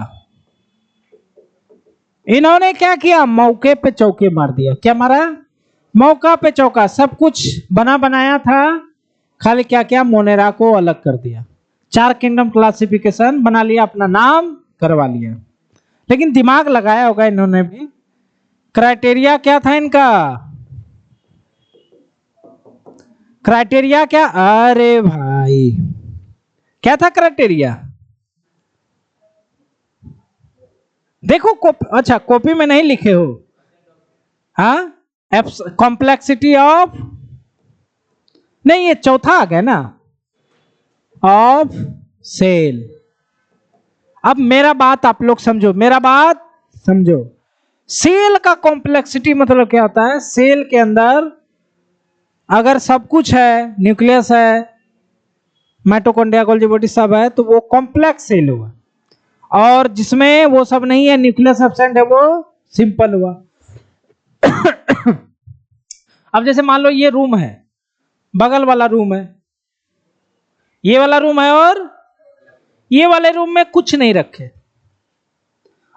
इन्होंने क्या किया, मौके पे चौके मार दिया। क्या मारा, मौका पे चौका, सब कुछ बना बनाया था, खाली क्या किया, मोनेरा को अलग कर दिया। 4 किंगडम क्लासिफिकेशन बना लिया, अपना नाम करवा लिया, लेकिन दिमाग लगाया होगा इन्होंने भी। क्राइटेरिया क्या था इनका, क्राइटेरिया क्या? अरे भाई क्या था क्राइटेरिया? देखो अच्छा कॉपी में नहीं लिखे हो। हाँ, कॉम्प्लेक्सिटी ऑफ, नहीं ये चौथा आ गया ना, ऑफ सेल। अब मेरा बात आप लोग समझो, मेरा बात समझो। सेल का कॉम्प्लेक्सिटी मतलब क्या होता है? सेल के अंदर अगर सब कुछ है, न्यूक्लियस है, माइटोकॉन्ड्रिया, गोल्गी बॉडी सब है, तो वो कॉम्प्लेक्स सेल हुआ। और जिसमें वो सब नहीं है, न्यूक्लियस एब्सेंट है, वो सिंपल हुआ। अब जैसे मान लो ये रूम है, बगल वाला रूम है, ये वाला रूम है, और ये वाले रूम में कुछ नहीं रखे,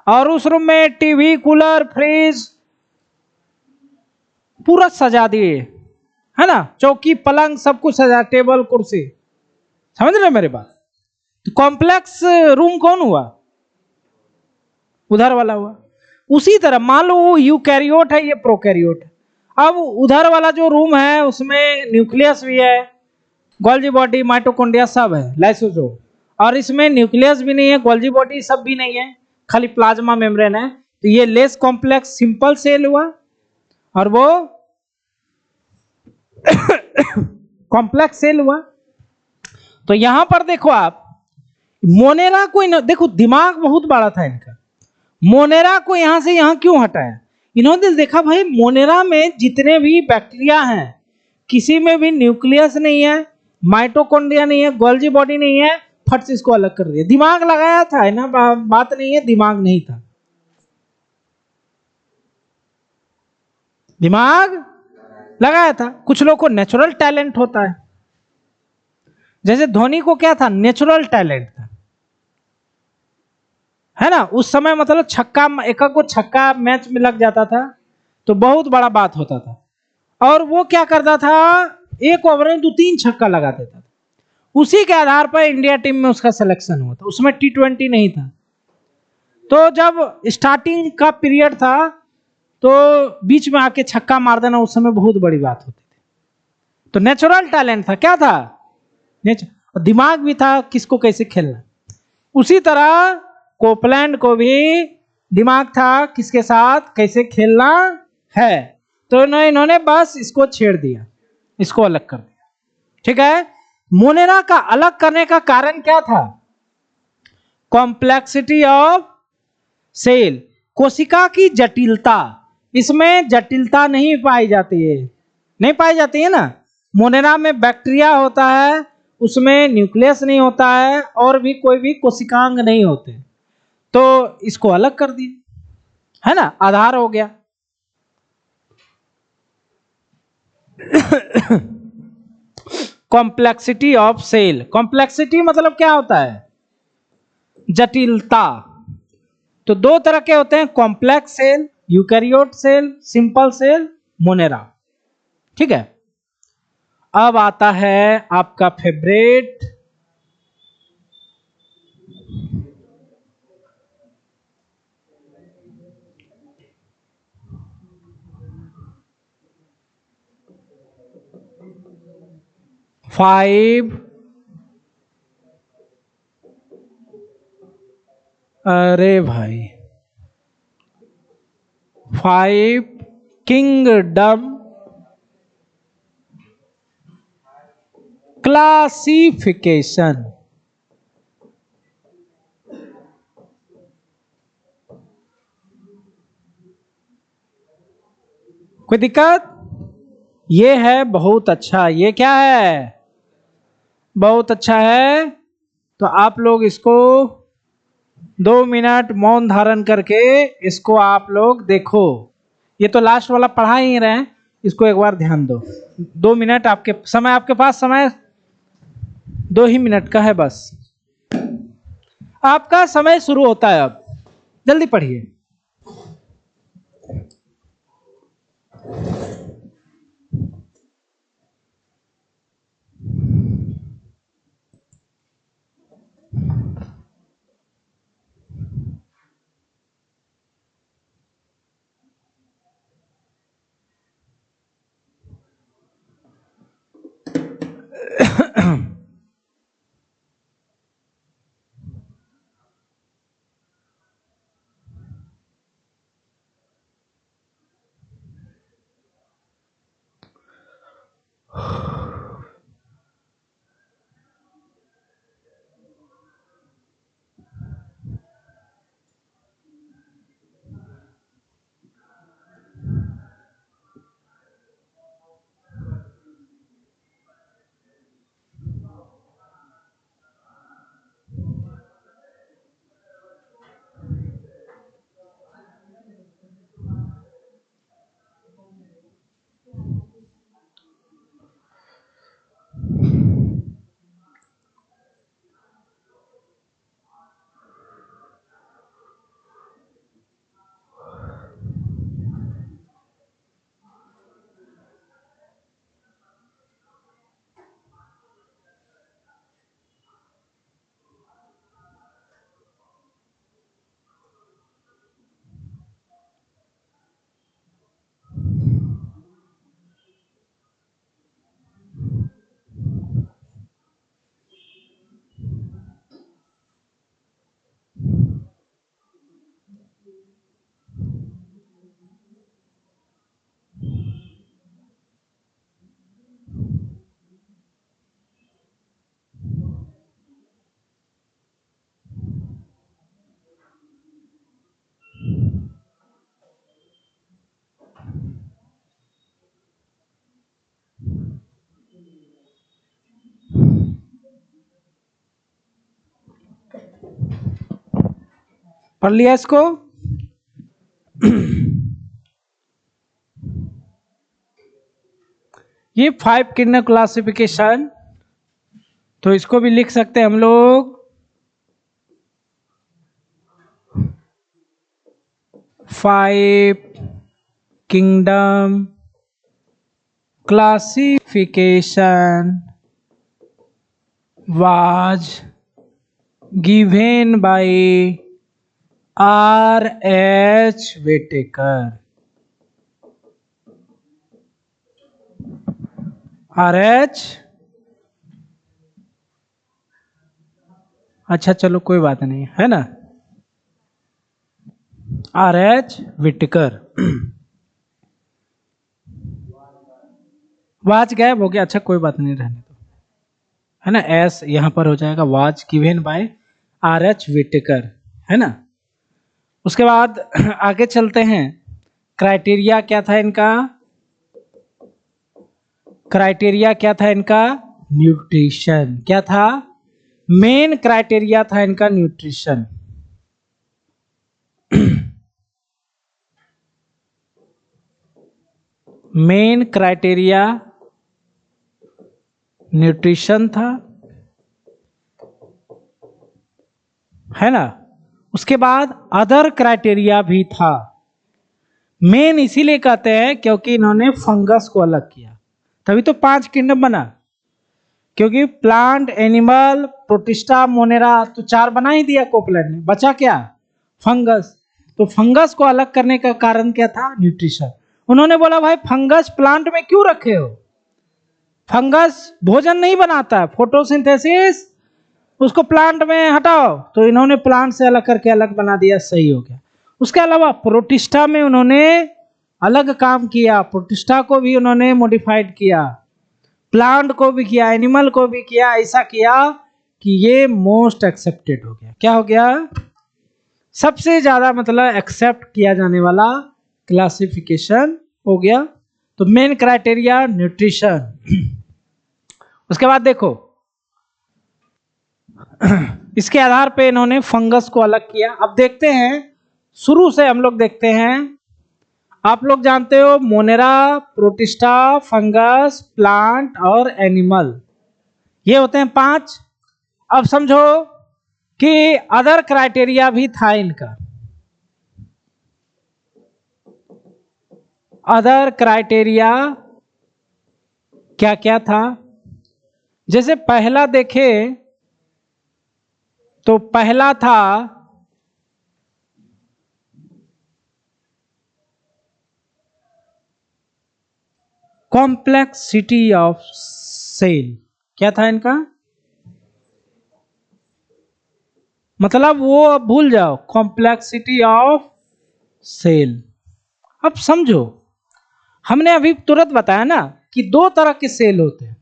और उस रूम में टीवी, कूलर, फ्रिज पूरा सजा दिए, है ना, चौकी पलंग सब कुछ सजा, टेबल कुर्सी, समझ रहे मेरे बात? तो कॉम्प्लेक्स रूम कौन हुआ? उधर वाला हुआ। उसी तरह मान लो वो यूकैरियोट है, ये प्रोकैरियोट है। अब उधर वाला जो रूम है उसमें न्यूक्लियस भी है, गोल्गी बॉडी, माइटोकॉन्ड्रिया सब है, लाइसोसोम। और इसमें न्यूक्लियस भी नहीं है, गोल्गी बॉडी सब भी नहीं है, खाली प्लाज्मा मेम्ब्रेन है। तो ये लेस कॉम्प्लेक्स सिंपल सेल हुआ, और वो कॉम्प्लेक्स सेल हुआ। तो यहां पर देखो आप, मोनेरा को देखो दिमाग बहुत बड़ा था इनका। मोनेरा को यहां से यहां क्यों हटाया? इन्होंने देखा भाई मोनेरा में जितने भी बैक्टीरिया हैं, किसी में भी न्यूक्लियस नहीं है, माइटोकॉन्ड्रिया नहीं है, गोल्गी बॉडी नहीं है, फट से इसको अलग कर दिया। दिमाग लगाया था, है ना, बात नहीं है दिमाग नहीं था, दिमाग लगाया था। कुछ लोग को नेचुरल टैलेंट होता है, जैसे धोनी को क्या था? नेचुरल टैलेंट था, है ना। उस समय मतलब छक्का, एक को छक्का मैच में लग जाता था तो बहुत बड़ा बात होता था। और वो क्या करता था, एक ओवर में 2-3 छक्का लगा देता था। उसी के आधार पर इंडिया टीम में उसका सिलेक्शन हुआ था। उसमें T20 नहीं था। तो जब स्टार्टिंग का पीरियड था तो बीच में आके छक्का मार देना उस समय बहुत बड़ी बात होती थी। तो नेचुरल टैलेंट था, क्या था? दिमाग भी था, किसको कैसे खेलना। उसी तरह कोपलैंड को भी दिमाग था, किसके साथ कैसे खेलना है। तो इन्होंने बस इसको छेड़ दिया, इसको अलग कर दिया, ठीक है। मोनेरा का अलग करने का कारण क्या था? कॉम्प्लेक्सिटी ऑफ सेल, कोशिका की जटिलता। इसमें जटिलता नहीं पाई जाती है, नहीं पाई जाती है ना। मोनेरा में बैक्टीरिया होता है, उसमें न्यूक्लियस नहीं होता है, और भी कोई भी कोशिकांग नहीं होते। तो इसको अलग कर दिया, है ना, आधार हो गया। कॉम्प्लेक्सिटी ऑफ सेल, कॉम्प्लेक्सिटी मतलब क्या होता है? जटिलता। तो दो तरह के होते हैं, complex cell, eukaryote cell, simple cell, Monera, ठीक है। अब आता है आपका फेवरेट, फाइव, अरे भाई, 5 किंगडम क्लासिफिकेशन। कोई दिक्कत? ये है बहुत अच्छा। ये क्या है? बहुत अच्छा है। तो आप लोग इसको 2 मिनट मौन धारण करके इसको आप लोग देखो। ये तो लास्ट वाला पढ़ा ही रहे हैं, इसको एक बार ध्यान दो। 2 मिनट आपके समय, आपके पास समय 2 ही मिनट का है बस। आपका समय शुरू होता है अब, जल्दी पढ़िए। पढ़ लिया इसको? ये 5 किंगडम क्लासिफिकेशन, तो इसको भी लिख सकते हैं हम लोग 5 kingdom classification was given by R.H. Whittaker. R.H. अच्छा चलो कोई बात नहीं है ना, R.H. Whittaker। वाज गायब हो गया, अच्छा कोई बात नहीं, रहने दो, है ना। एस यहां पर हो जाएगा, was given by R.H. Whittaker, है ना। उसके बाद आगे चलते हैं। क्राइटेरिया क्या था इनका? क्राइटेरिया क्या था इनका? न्यूट्रिशन। क्या था? मेन क्राइटेरिया था इनका न्यूट्रिशन। मेन क्राइटेरिया न्यूट्रिशन था, है ना। उसके बाद अदर क्राइटेरिया भी था। मेन इसीलिए कहते हैं क्योंकि इन्होंने फंगस को अलग किया, तभी तो 5 किंगडम बना। क्योंकि प्लांट, एनिमल, प्रोटिस्टा, मोनेरा, तो 4 बना ही दिया कोपलैंड ने, बचा क्या? फंगस। तो फंगस को अलग करने का कारण क्या था? न्यूट्रिशन। उन्होंने बोला भाई फंगस प्लांट में क्यों रखे हो? फंगस भोजन नहीं बनाता है, फोटोसिंथेसिस, उसको प्लांट में हटाओ। तो इन्होंने प्लांट से अलग करके अलग बना दिया, सही हो गया। उसके अलावा प्रोटिस्टा में उन्होंने अलग काम किया, प्रोटिस्टा को भी उन्होंने मॉडिफाइड किया, प्लांट को भी किया, एनिमल को भी किया। ऐसा किया कि ये मोस्ट एक्सेप्टेड हो गया। क्या हो गया? सबसे ज्यादा मतलब एक्सेप्ट किया जाने वाला क्लासिफिकेशन हो गया। तो मेन क्राइटेरिया न्यूट्रिशन। उसके बाद देखो इसके आधार पे इन्होंने फंगस को अलग किया। अब देखते हैं, शुरू से हम लोग देखते हैं। आप लोग जानते हो मोनेरा, प्रोटिस्टा, फंगस, प्लांट और एनिमल, ये होते हैं 5। अब समझो कि अदर क्राइटेरिया भी था इनका। अदर क्राइटेरिया क्या क्या था? जैसे पहला देखें तो पहला था कॉम्प्लेक्सिटी ऑफ सेल। क्या था इनका मतलब, वो अब भूल जाओ, कॉम्प्लेक्सिटी ऑफ सेल। अब समझो, हमने अभी तुरंत बताया ना कि दो तरह के सेल होते हैं।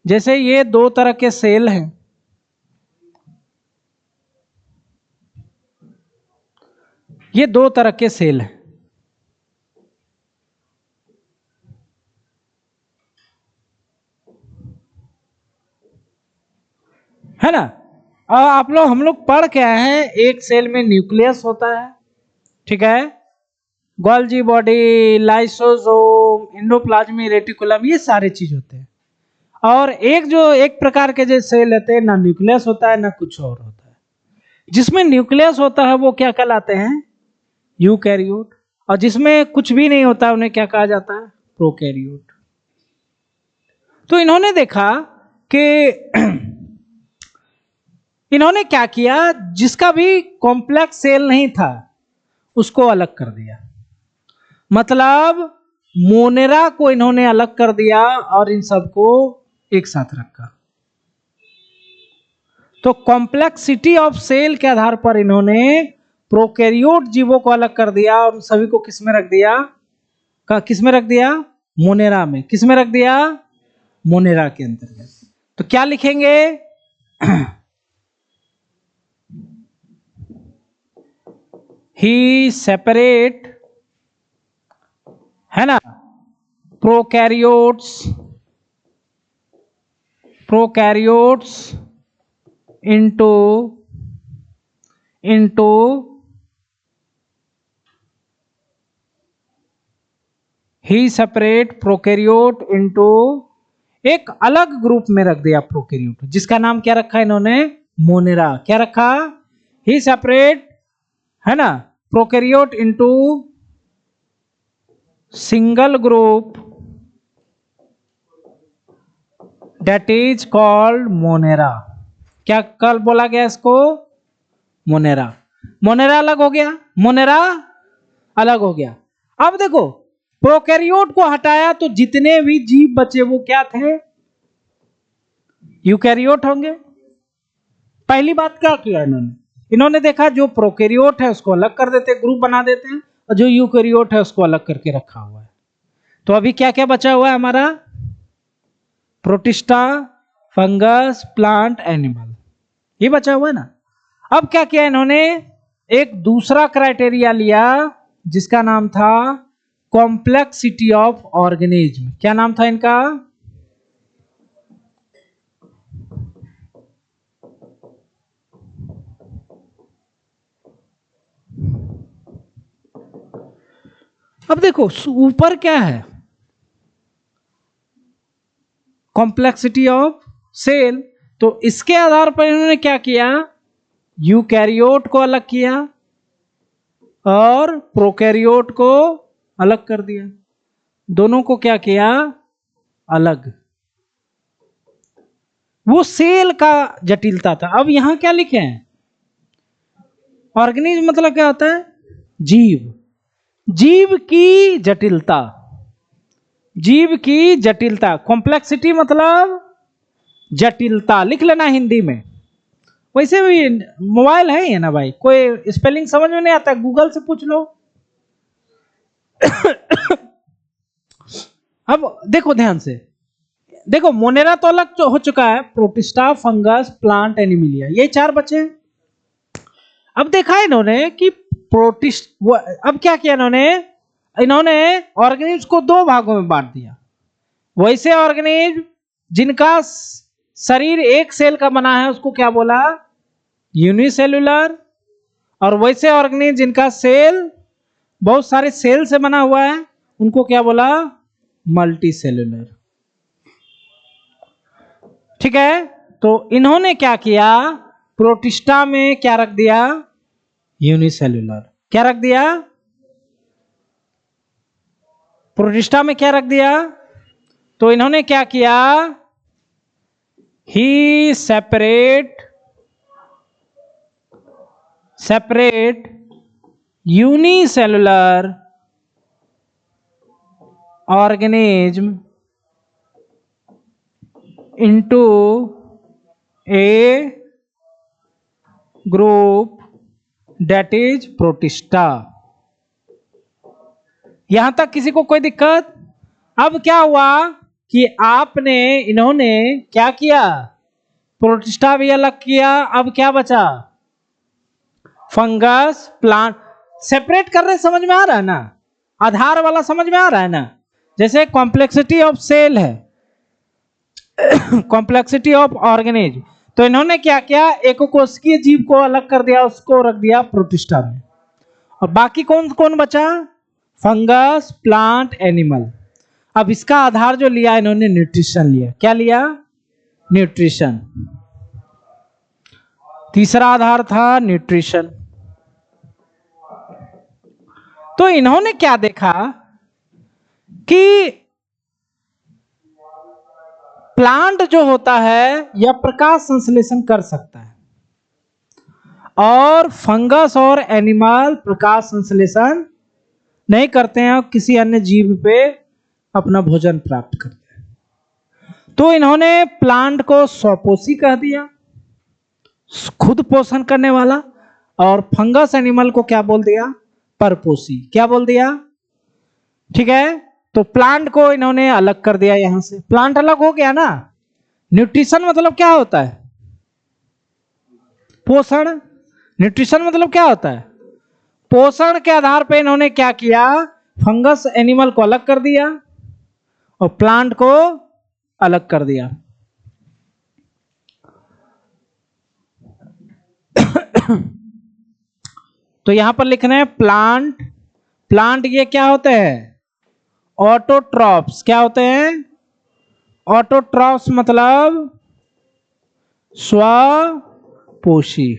जैसे ये दो तरह के सेल हैं, ये दो तरह के सेल हैं, है ना। और आप लोग, हम लोग पढ़ के आए हैं, एक सेल में न्यूक्लियस होता है, ठीक है, Golgi body, lysosome, endoplasmic reticulum, ये सारे चीज होते हैं। और एक जो एक प्रकार के जो सेल होते हैं, ना न्यूक्लियस होता है ना कुछ और होता है। जिसमें न्यूक्लियस होता है वो क्या कहलाते हैं, यूकैरियोट। और जिसमें कुछ भी नहीं होता उन्हें क्या कहा जाता है, प्रोकैरियोट। तो इन्होंने देखा कि इन्होंने क्या किया, जिसका भी कॉम्प्लेक्स सेल नहीं था उसको अलग कर दिया। मतलब मोनेरा को इन्होंने अलग कर दिया और इन सबको एक साथ रखा। तो कॉम्प्लेक्सिटी ऑफ सेल के आधार पर इन्होंने प्रोकैरियोट जीवों को अलग कर दिया और सभी को किस में रख दिया, किस में रख दिया, मोनेरा में। किस में रख दिया, मोनेरा के अंतर्गत। तो क्या लिखेंगे ही सेपरेट, है ना, प्रोकैरियोट्स into ही सेपरेट प्रोकैरियोट इनटू, एक अलग ग्रुप में रख दिया प्रोकैरियोट, जिसका नाम क्या रखा इन्होंने, मोनेरा। क्या रखा, ही सेपरेट, है ना, prokaryote into single group that is called Monera. क्या कल बोला गया इसको, मोनेरा। मोनेरा अलग हो गया, मोनेरा अलग हो गया। अब देखो, प्रोकैरियोट को हटाया तो जितने भी जीव बचे वो क्या थे, यूकैरियोट होंगे। पहली बात क्या किया इन्होंने, इन्होंने देखा जो प्रोकैरियोट है उसको अलग कर देते, ग्रुप बना देते हैं, और जो यूकैरियोट है उसको अलग करके रखा हुआ है। तो अभी क्या क्या बचा हुआ है हमारा, प्रोटिस्टा, फंगस, प्लांट, एनिमल, ये बचा हुआ है ना। अब क्या किया इन्होंने, एक दूसरा क्राइटेरिया लिया जिसका नाम था कॉम्प्लेक्सिटी ऑफ ऑर्गेनिज्म। क्या नाम था इनका, अब देखो ऊपर क्या है, कॉम्प्लेक्सिटी ऑफ सेल। तो इसके आधार पर इन्होंने क्या किया, यूकैरियोट को अलग किया और प्रोकैरियोट को अलग कर दिया। दोनों को क्या किया, अलग। वो सेल का जटिलता था। अब यहां क्या लिखे हैं, ऑर्गेनिज्म मतलब क्या होता है, जीव। जीव की जटिलता, जीव की जटिलता, कॉम्प्लेक्सिटी मतलब जटिलता, लिख लेना हिंदी में। वैसे भी मोबाइल है ही ना भाई, कोई स्पेलिंग समझ में नहीं आता गूगल से पूछ लो। अब देखो ध्यान से, देखो मोनेरा तो अलग हो चुका है, प्रोटिस्टा, फंगस, प्लांट, एनिमिलिया, ये चार बचे हैं। अब देखा इन्होंने कि प्रोटिस्ट, अब क्या किया इन्होंने, इन्होंने ऑर्गेनिज्म को दो भागों में बांट दिया। वैसे ऑर्गेनिज्म जिनका शरीर एक सेल का बना है उसको क्या बोला, यूनिसेलुलर। और वैसे ऑर्गेनिज्म जिनका सेल बहुत सारे सेल से बना हुआ है उनको क्या बोला, मल्टी सेलुलर। ठीक है, तो इन्होंने क्या किया, प्रोटिस्टा में क्या रख दिया, यूनिसेलुलर। क्या रख दिया, प्रोटिस्टा में क्या रख दिया, तो इन्होंने क्या किया, he separate unicellular organism into a group that is protista। यहां तक किसी को कोई दिक्कत? अब क्या हुआ कि इन्होंने क्या किया, प्रोटिस्टा भी अलग किया। अब क्या बचा, फंगस, प्लांट। सेपरेट कर रहे, समझ में आ रहा है ना, आधार वाला समझ में आ रहा है ना। जैसे कॉम्प्लेक्सिटी ऑफ सेल है, कॉम्प्लेक्सिटी ऑफ ऑर्गेनिज्म, तो इन्होंने क्या किया, एक कोशिकीय जीव को अलग कर दिया, उसको रख दिया प्रोटिस्टा में। और बाकी कौन कौन बचा, फंगस, प्लांट, एनिमल। अब इसका आधार जो लिया इन्होंने, न्यूट्रिशन लिया। क्या लिया, न्यूट्रिशन। तीसरा आधार था न्यूट्रिशन। तो इन्होंने क्या देखा कि प्लांट जो होता है यह प्रकाश संश्लेषण कर सकता है, और फंगस और एनिमल प्रकाश संश्लेषण नहीं करते हैं और किसी अन्य जीव पे अपना भोजन प्राप्त करते हैं। तो इन्होंने प्लांट को स्वपोषी कह दिया, खुद पोषण करने वाला, और फंगस एनिमल को क्या बोल दिया, परपोषी। क्या बोल दिया, ठीक है। तो प्लांट को इन्होंने अलग कर दिया, यहां से प्लांट अलग हो गया ना। न्यूट्रिशन मतलब क्या होता है, पोषण। न्यूट्रिशन मतलब क्या होता है, पोषण के आधार पर इन्होंने क्या किया, फंगस एनिमल को अलग कर दिया और प्लांट को अलग कर दिया। तो यहां पर लिखना है प्लांट। प्लांट ये क्या होते हैं, ऑटोट्रॉप्स। क्या होते हैं, ऑटोट्रॉप्स मतलब स्वपोषी,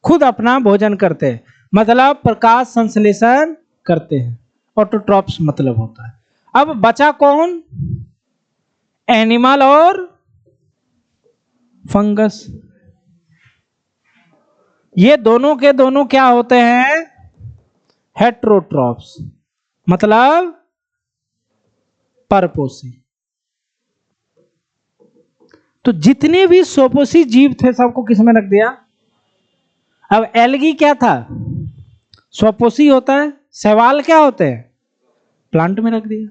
खुद अपना भोजन करते हैं, मतलब प्रकाश संश्लेषण करते हैं। ऑटोट्रॉप्स मतलब होता है। अब बचा कौन, एनिमल और फंगस। ये दोनों के दोनों क्या होते हैं, हेट्रोट्रॉप्स, मतलब परपोषी। तो जितने भी स्वपोषी जीव थे सबको किसमें रख दिया। अब एल्गी क्या था, स्वपोषी होता है। शैवाल क्या होते हैं, प्लांट में रख दिया।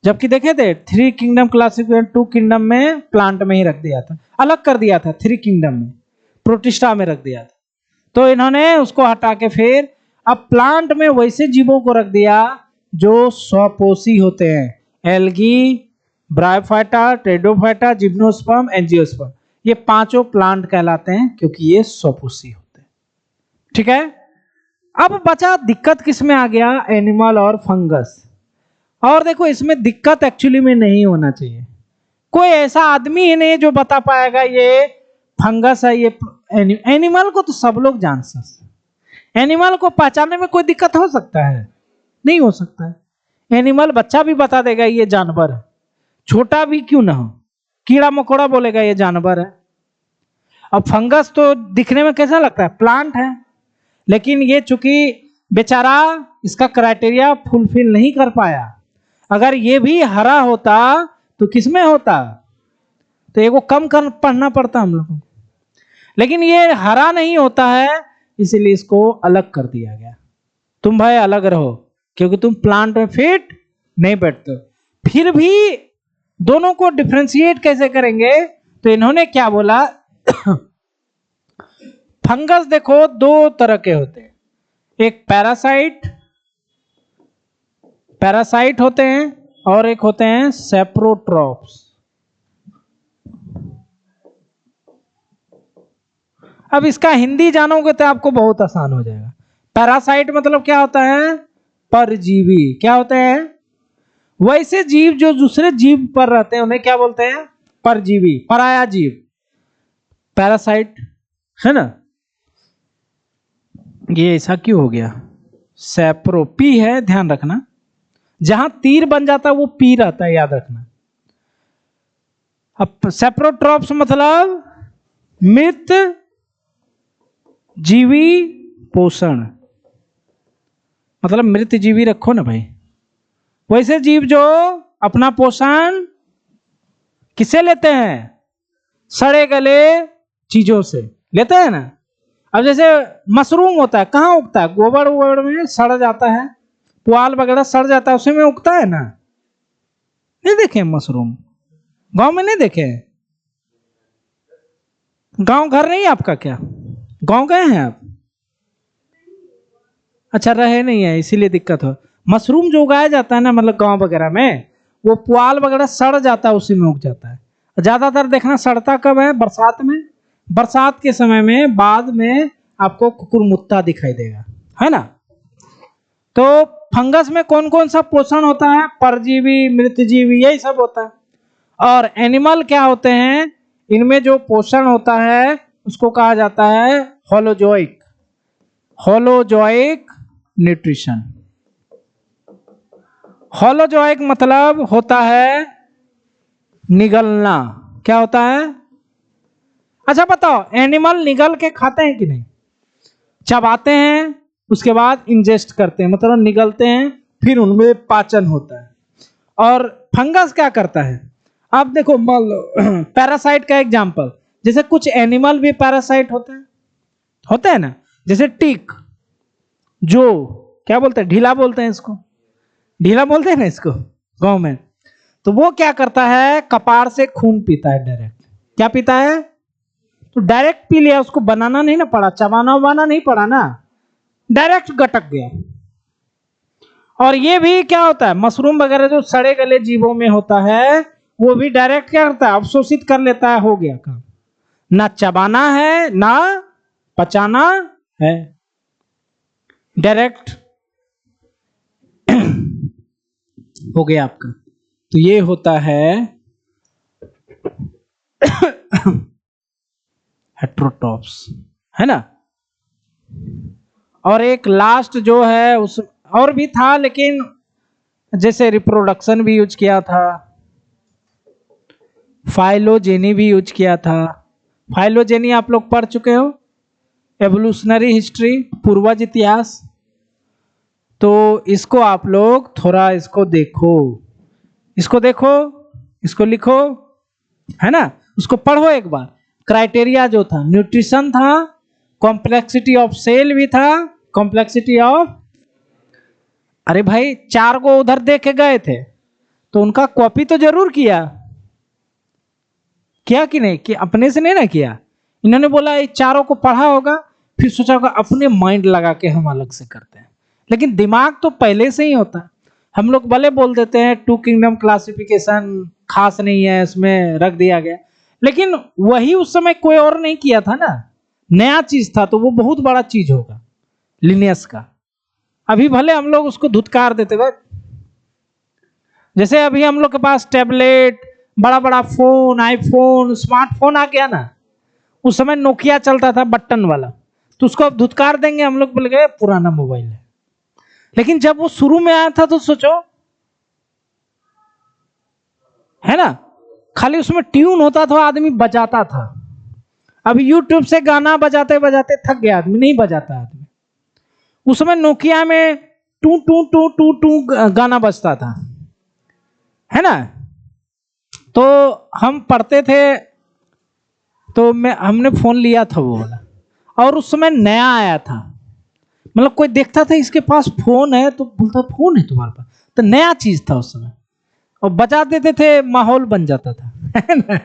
जबकि देखे थे 3 किंगडम क्लासिफिकेशन 2 किंगडम में प्लांट में ही रख दिया था, अलग कर दिया था। 3 किंगडम में प्रोटिस्टा में रख दिया था। तो इन्होंने उसको हटा के फिर अब प्लांट में वैसे जीवों को रख दिया जो स्वपोषी होते हैं, algae, bryophyta, pteridophyta, gymnosperm, angiosperm. ये पांचों प्लांट कहलाते हैं क्योंकि ये स्वपोषी होते हैं, ठीक है। अब बचा दिक्कत किस में आ गया, एनिमल और फंगस। और देखो इसमें दिक्कत एक्चुअली में नहीं होना चाहिए। कोई ऐसा आदमी ही नहीं जो बता पाएगा ये फंगस है, ये एनिमल को तो सब लोग जान सकते। एनिमल को पहचानने में कोई दिक्कत हो सकता है, नहीं हो सकता है। एनिमल बच्चा भी बता देगा ये जानवर है, छोटा भी क्यों ना हो, कीड़ा मकोड़ा बोलेगा ये जानवर है। अब फंगस तो दिखने में कैसा लगता है, प्लांट है, लेकिन ये चूंकि बेचारा इसका क्राइटेरिया फुलफिल नहीं कर पाया। अगर ये भी हरा होता तो किसमें होता, तो एगो कम कर पढ़ना पड़ता हम लोगों को। लेकिन ये हरा नहीं होता है, इसीलिए इसको अलग कर दिया गया। तुम भाई अलग रहो क्योंकि तुम प्लांट में फिट नहीं बैठते। फिर भी दोनों को डिफरेंशिएट कैसे करेंगे, तो इन्होंने क्या बोला, फंगस देखो 2 तरह के होते हैं, एक पैरासाइट होते हैं और एक होते हैं सेप्रोट्रॉप्स। अब इसका हिंदी जानोगे तो आपको बहुत आसान हो जाएगा। पैरासाइट मतलब क्या होता है, परजीवी। क्या होते हैं, वैसे जीव जो दूसरे जीव पर रहते हैं उन्हें क्या बोलते हैं, परजीवी, पराया जीव, पैरासाइट, है ना। ये ऐसा क्यों हो गया, सेप्रो पी है, ध्यान रखना, जहां तीर बन जाता है वो पी रहता है, याद रखना। अब सेप्रोट्रॉप्स मतलब मृत जीवी पोषण, मतलब मृत जीवी रखो ना भाई। वैसे जीव जो अपना पोषण किसे लेते हैं, सड़े गले चीजों से लेते हैं ना। अब जैसे मशरूम होता है, कहाँ उगता है? गोबर वोबर में सड़ जाता है, पुआल वगैरह सड़ जाता है, उसी में उगता है ना। नहीं देखे मशरूम? गांव में नहीं देखे? गांव घर नहीं है आपका क्या? गांव गए हैं आप? अच्छा, रहे नहीं है इसीलिए दिक्कत हो। मशरूम जो उगाया जाता है ना, मतलब गांव वगैरह में, वो पुआल वगैरह सड़ जाता है, उसी में उग जाता है। ज्यादातर देखना सड़ता कब है? बरसात में। बरसात के समय में बाद में आपको कुकुरमुत्ता दिखाई देगा, है ना। तो फंगस में कौन कौन सा पोषण होता है? परजीवी, मृतजीवी, यही सब होता है। और एनिमल क्या होते हैं? इनमें जो पोषण होता है उसको कहा जाता है होलोजोइक, होलोजोइक न्यूट्रिशन। होलोजोइक मतलब होता है निगलना। क्या होता है? अच्छा बताओ, एनिमल निगल के खाते हैं कि नहीं? चबाते हैं, उसके बाद इंजेस्ट करते हैं, मतलब निगलते हैं, फिर उनमें पाचन होता है। और फंगस क्या करता है? आप देखो, मान लो पैरासाइट का एग्जांपल, जैसे कुछ एनिमल भी पैरासाइट होते हैं ना। जैसे टिक, जो क्या बोलते हैं, ढीला बोलते हैं इसको, ढीला बोलते हैं ना इसको गांव में। तो वो क्या करता है? कपार से खून पीता है डायरेक्ट। क्या पीता है? तो डायरेक्ट पी लिया, उसको बनाना नहीं ना पड़ा, चबाना उबाना नहीं पड़ा ना, डायरेक्ट गटक गया। और ये भी क्या होता है, मशरूम वगैरह जो सड़े गले जीवों में होता है, वो भी डायरेक्ट क्या करता है? अवशोषित कर लेता है, हो गया काम। ना चबाना है ना पचाना है, डायरेक्ट हो गया आपका। तो ये होता है हेट्रोटॉप्स, है ना। और एक लास्ट जो है उस, और भी था लेकिन जैसे रिप्रोडक्शन भी यूज किया था, फाइलोजेनी भी यूज किया था। फाइलोजेनी आप लोग पढ़ चुके हो, एवोल्यूशनरी हिस्ट्री, पूर्वज इतिहास। तो इसको आप लोग थोड़ा इसको देखो, इसको देखो, इसको लिखो, है ना। उसको पढ़ो एक बार। क्राइटेरिया जो था, न्यूट्रिशन था, कॉम्प्लेक्सिटी ऑफ सेल भी था, कॉम्प्लेक्सिटी ऑफ, अरे भाई चार को उधर देख के गए थे तो उनका कॉपी तो जरूर किया, किया कि नहीं? कि अपने से नहीं ना किया। इन्होंने बोला ये चारों को पढ़ा होगा, फिर सोचा होगा अपने माइंड लगा के हम अलग से करते हैं। लेकिन दिमाग तो पहले से ही होता है। हम लोग भले बोल देते हैं टू किंगडम क्लासिफिकेशन खास नहीं है, इसमें रख दिया गया, लेकिन वही उस समय कोई और नहीं किया था ना, नया चीज था, तो वो बहुत बड़ा चीज होगा लिनियस का। अभी भले हम लोग उसको धुतकार देते भाई, जैसे अभी हम लोग के पास टैबलेट, बड़ा बड़ा फोन, आईफोन, स्मार्टफोन आ गया ना, उस समय नोकिया चलता था बटन वाला, तो उसको अब धुतकार देंगे हम लोग, बोल गए पुराना मोबाइल है। लेकिन जब वो शुरू में आया था तो सोचो, है ना, खाली उसमें ट्यून होता था, आदमी बजाता था। अब यूट्यूब से गाना बजाते बजाते थक गया आदमी, नहीं बजाता आदमी। उस समय नोकिया में टू टू टू टू टू गाना बजता था, है ना। तो हम पढ़ते थे, तो मैं हमने फोन लिया था वो वाला, और उस समय नया आया था, मतलब कोई देखता था इसके पास फोन है तो बोलता फोन है तुम्हारे पास, तो नया चीज था उस समय। और बजा देते थे, माहौल बन जाता था, है ना?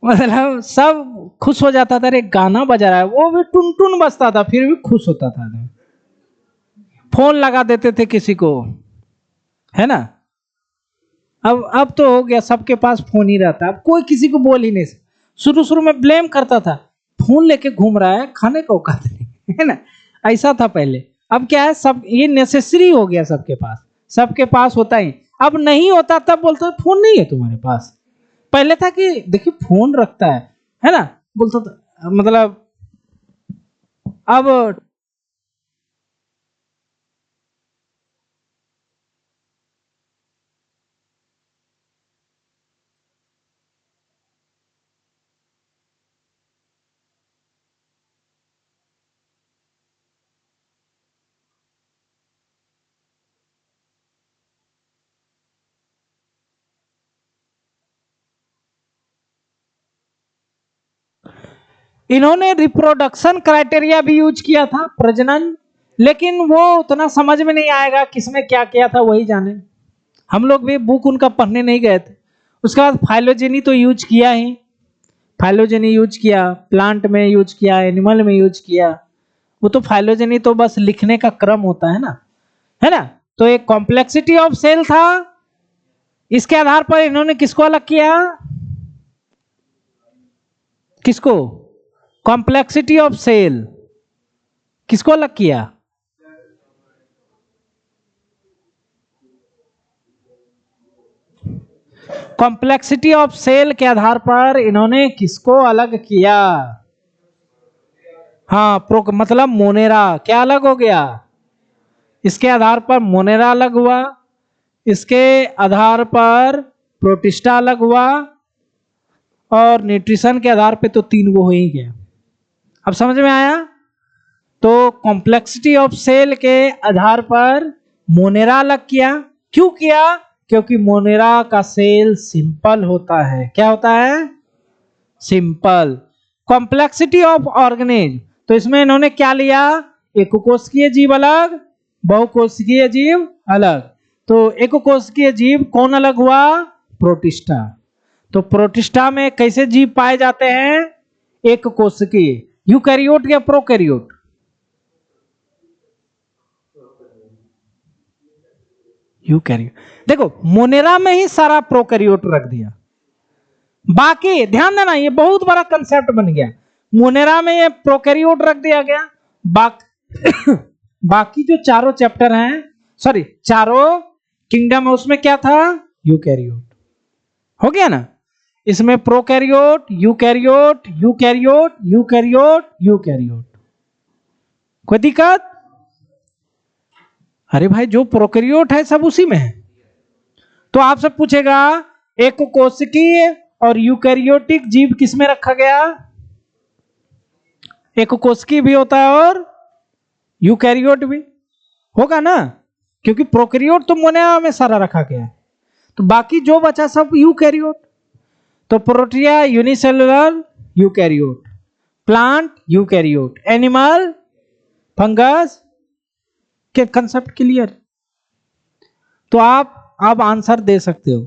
मतलब सब खुश हो जाता था, अरे गाना बजा रहा है, वो भी टुन टुन बजता था, फिर भी खुश होता था आदमी। फोन लगा देते थे किसी को, है ना। अब तो हो गया, सबके पास फोन ही रहता है, अब कोई किसी को बोल ही नहीं सकता। शुरू शुरू में ब्लेम करता था, फोन लेके घूम रहा है, खाने का औकात नहीं, है ना। ऐसा था पहले। अब क्या है, सब ये नेसेसरी हो गया, सबके पास होता ही। अब नहीं होता तब बोलता फोन नहीं है तुम्हारे पास। पहले था कि देखिए फोन रखता है ना, बोलता था, मतलब अब इन्होंने रिप्रोडक्शन क्राइटेरिया भी यूज किया था, प्रजनन, लेकिन वो उतना समझ में नहीं आएगा किसमें क्या किया था, वही जाने। हम लोग भी बुक उनका पढ़ने नहीं गए थे। उसके बाद फाइलोजेनी तो यूज किया ही, फाइलोजेनी यूज किया, प्लांट में यूज किया, एनिमल में यूज किया। वो तो फाइलोजेनी तो बस लिखने का क्रम होता है ना। तो एक कॉम्प्लेक्सिटी ऑफ सेल था, इसके आधार पर इन्होंने किसको अलग किया, किसको, कॉम्प्लेक्सिटी ऑफ सेल किसको अलग किया, कॉम्प्लेक्सिटी ऑफ सेल के आधार पर इन्होंने किसको अलग किया, हाँ मतलब मोनेरा क्या अलग हो गया, इसके आधार पर मोनेरा अलग हुआ, इसके आधार पर प्रोटिस्टा अलग हुआ, और न्यूट्रिशन के आधार पे तो 3 वो हो ही गया। अब समझ में आया। तो कॉम्प्लेक्सिटी ऑफ सेल के आधार पर मोनेरा अलग किया। क्यों किया, क्योंकि मोनेरा का सेल सिंपल होता है। क्या होता है, सिंपल। कॉम्प्लेक्सिटी ऑफ ऑर्गेनेज, तो इसमें इन्होंने क्या लिया, एककोशिकीय जीव अलग, बहुकोशिकीय जीव अलग। तो एककोशिकीय जीव कौन अलग हुआ, प्रोटिस्टा। तो प्रोटिस्टा में कैसे जीव पाए जाते हैं, एककोशिकीय, यूकैरियोट या प्रोकैरियोट, यूकैरियोट। देखो मोनेरा में ही सारा प्रोकैरियोट रख दिया, बाकी ध्यान देना ये बहुत बड़ा कंसेप्ट बन गया। मोनेरा में ये प्रोकैरियोट रख दिया गया, बाकी जो चारों चैप्टर हैं, सॉरी चारों किंगडम है, उसमें क्या था, यूकैरियोट। हो गया ना। इसमें prokaryote, eukaryote, eukaryote, eukaryote, eukaryote. कोई दिक्कत, अरे भाई जो प्रोकैरियोट है सब उसी में है। तो आपसे पूछेगा एककोशिकीय और यूकैरियोटिक जीव किसमें रखा गया, एककोशिकीय भी होता है और यूकैरियोट भी होगा ना, क्योंकि प्रोकैरियोट तो मोनेरा में सारा रखा गया है। तो बाकी जो बचा सब यूकैरियोट। तो Protea unicellular eukaryote, plant eukaryote, animal, fungus के कंसेप्ट क्लियर। तो आप अब आंसर दे सकते हो,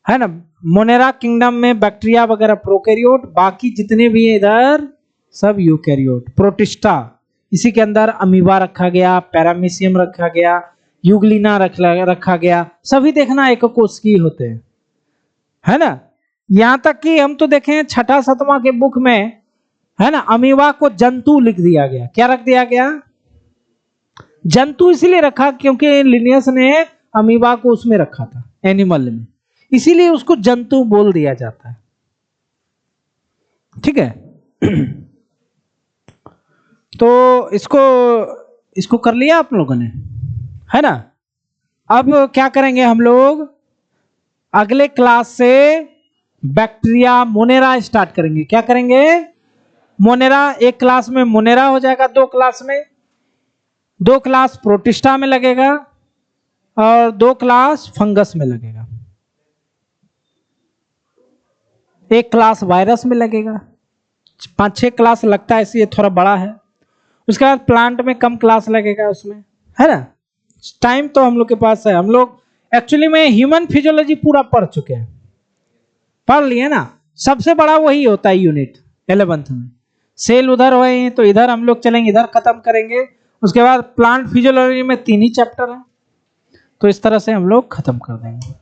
है ना। मोनेरा किंगडम में बैक्टीरिया वगैरह प्रोकैरियोट, बाकी जितने भी है इधर सब यूकैरियोट। प्रोटिस्टा, इसी के अंदर अमीबा रखा गया, पैरामीशियम रखा गया, यूग्लिना रखा गया। सभी देखना एककोशिकीय होते हैं, है ना। यहां तक कि हम तो देखें 6वां 7वां के बुक में, है ना, अमीबा को जंतु लिख दिया गया। क्या रख दिया गया, जंतु। इसलिए रखा क्योंकि लिनियस ने अमीबा को उसमें रखा था, एनिमल में, इसीलिए उसको जंतु बोल दिया जाता है। ठीक है। तो इसको कर लिया आप लोगों ने, है ना। अब क्या करेंगे हम लोग, अगले क्लास से बैक्टीरिया मोनेरा स्टार्ट करेंगे। क्या करेंगे, मोनेरा। एक क्लास में मोनेरा हो जाएगा, 2 क्लास में, 2 क्लास प्रोटिस्टा में लगेगा और 2 क्लास फंगस में लगेगा, 1 क्लास वायरस में लगेगा। 5-6 क्लास लगता है, इसलिए थोड़ा बड़ा है। उसके बाद प्लांट में कम क्लास लगेगा उसमें, है ना। टाइम तो हम लोग के पास है, हम लोग एक्चुअली में ह्यूमन फिजियोलॉजी पूरा पढ़ चुके हैं, पढ़ लिए ना। सबसे बड़ा वही होता है यूनिट 11th में। सेल उधर हुए हैं तो इधर हम लोग चलेंगे, इधर खत्म करेंगे। उसके बाद प्लांट फिजियोलॉजी में 3 ही चैप्टर है, तो इस तरह से हम लोग खत्म कर देंगे।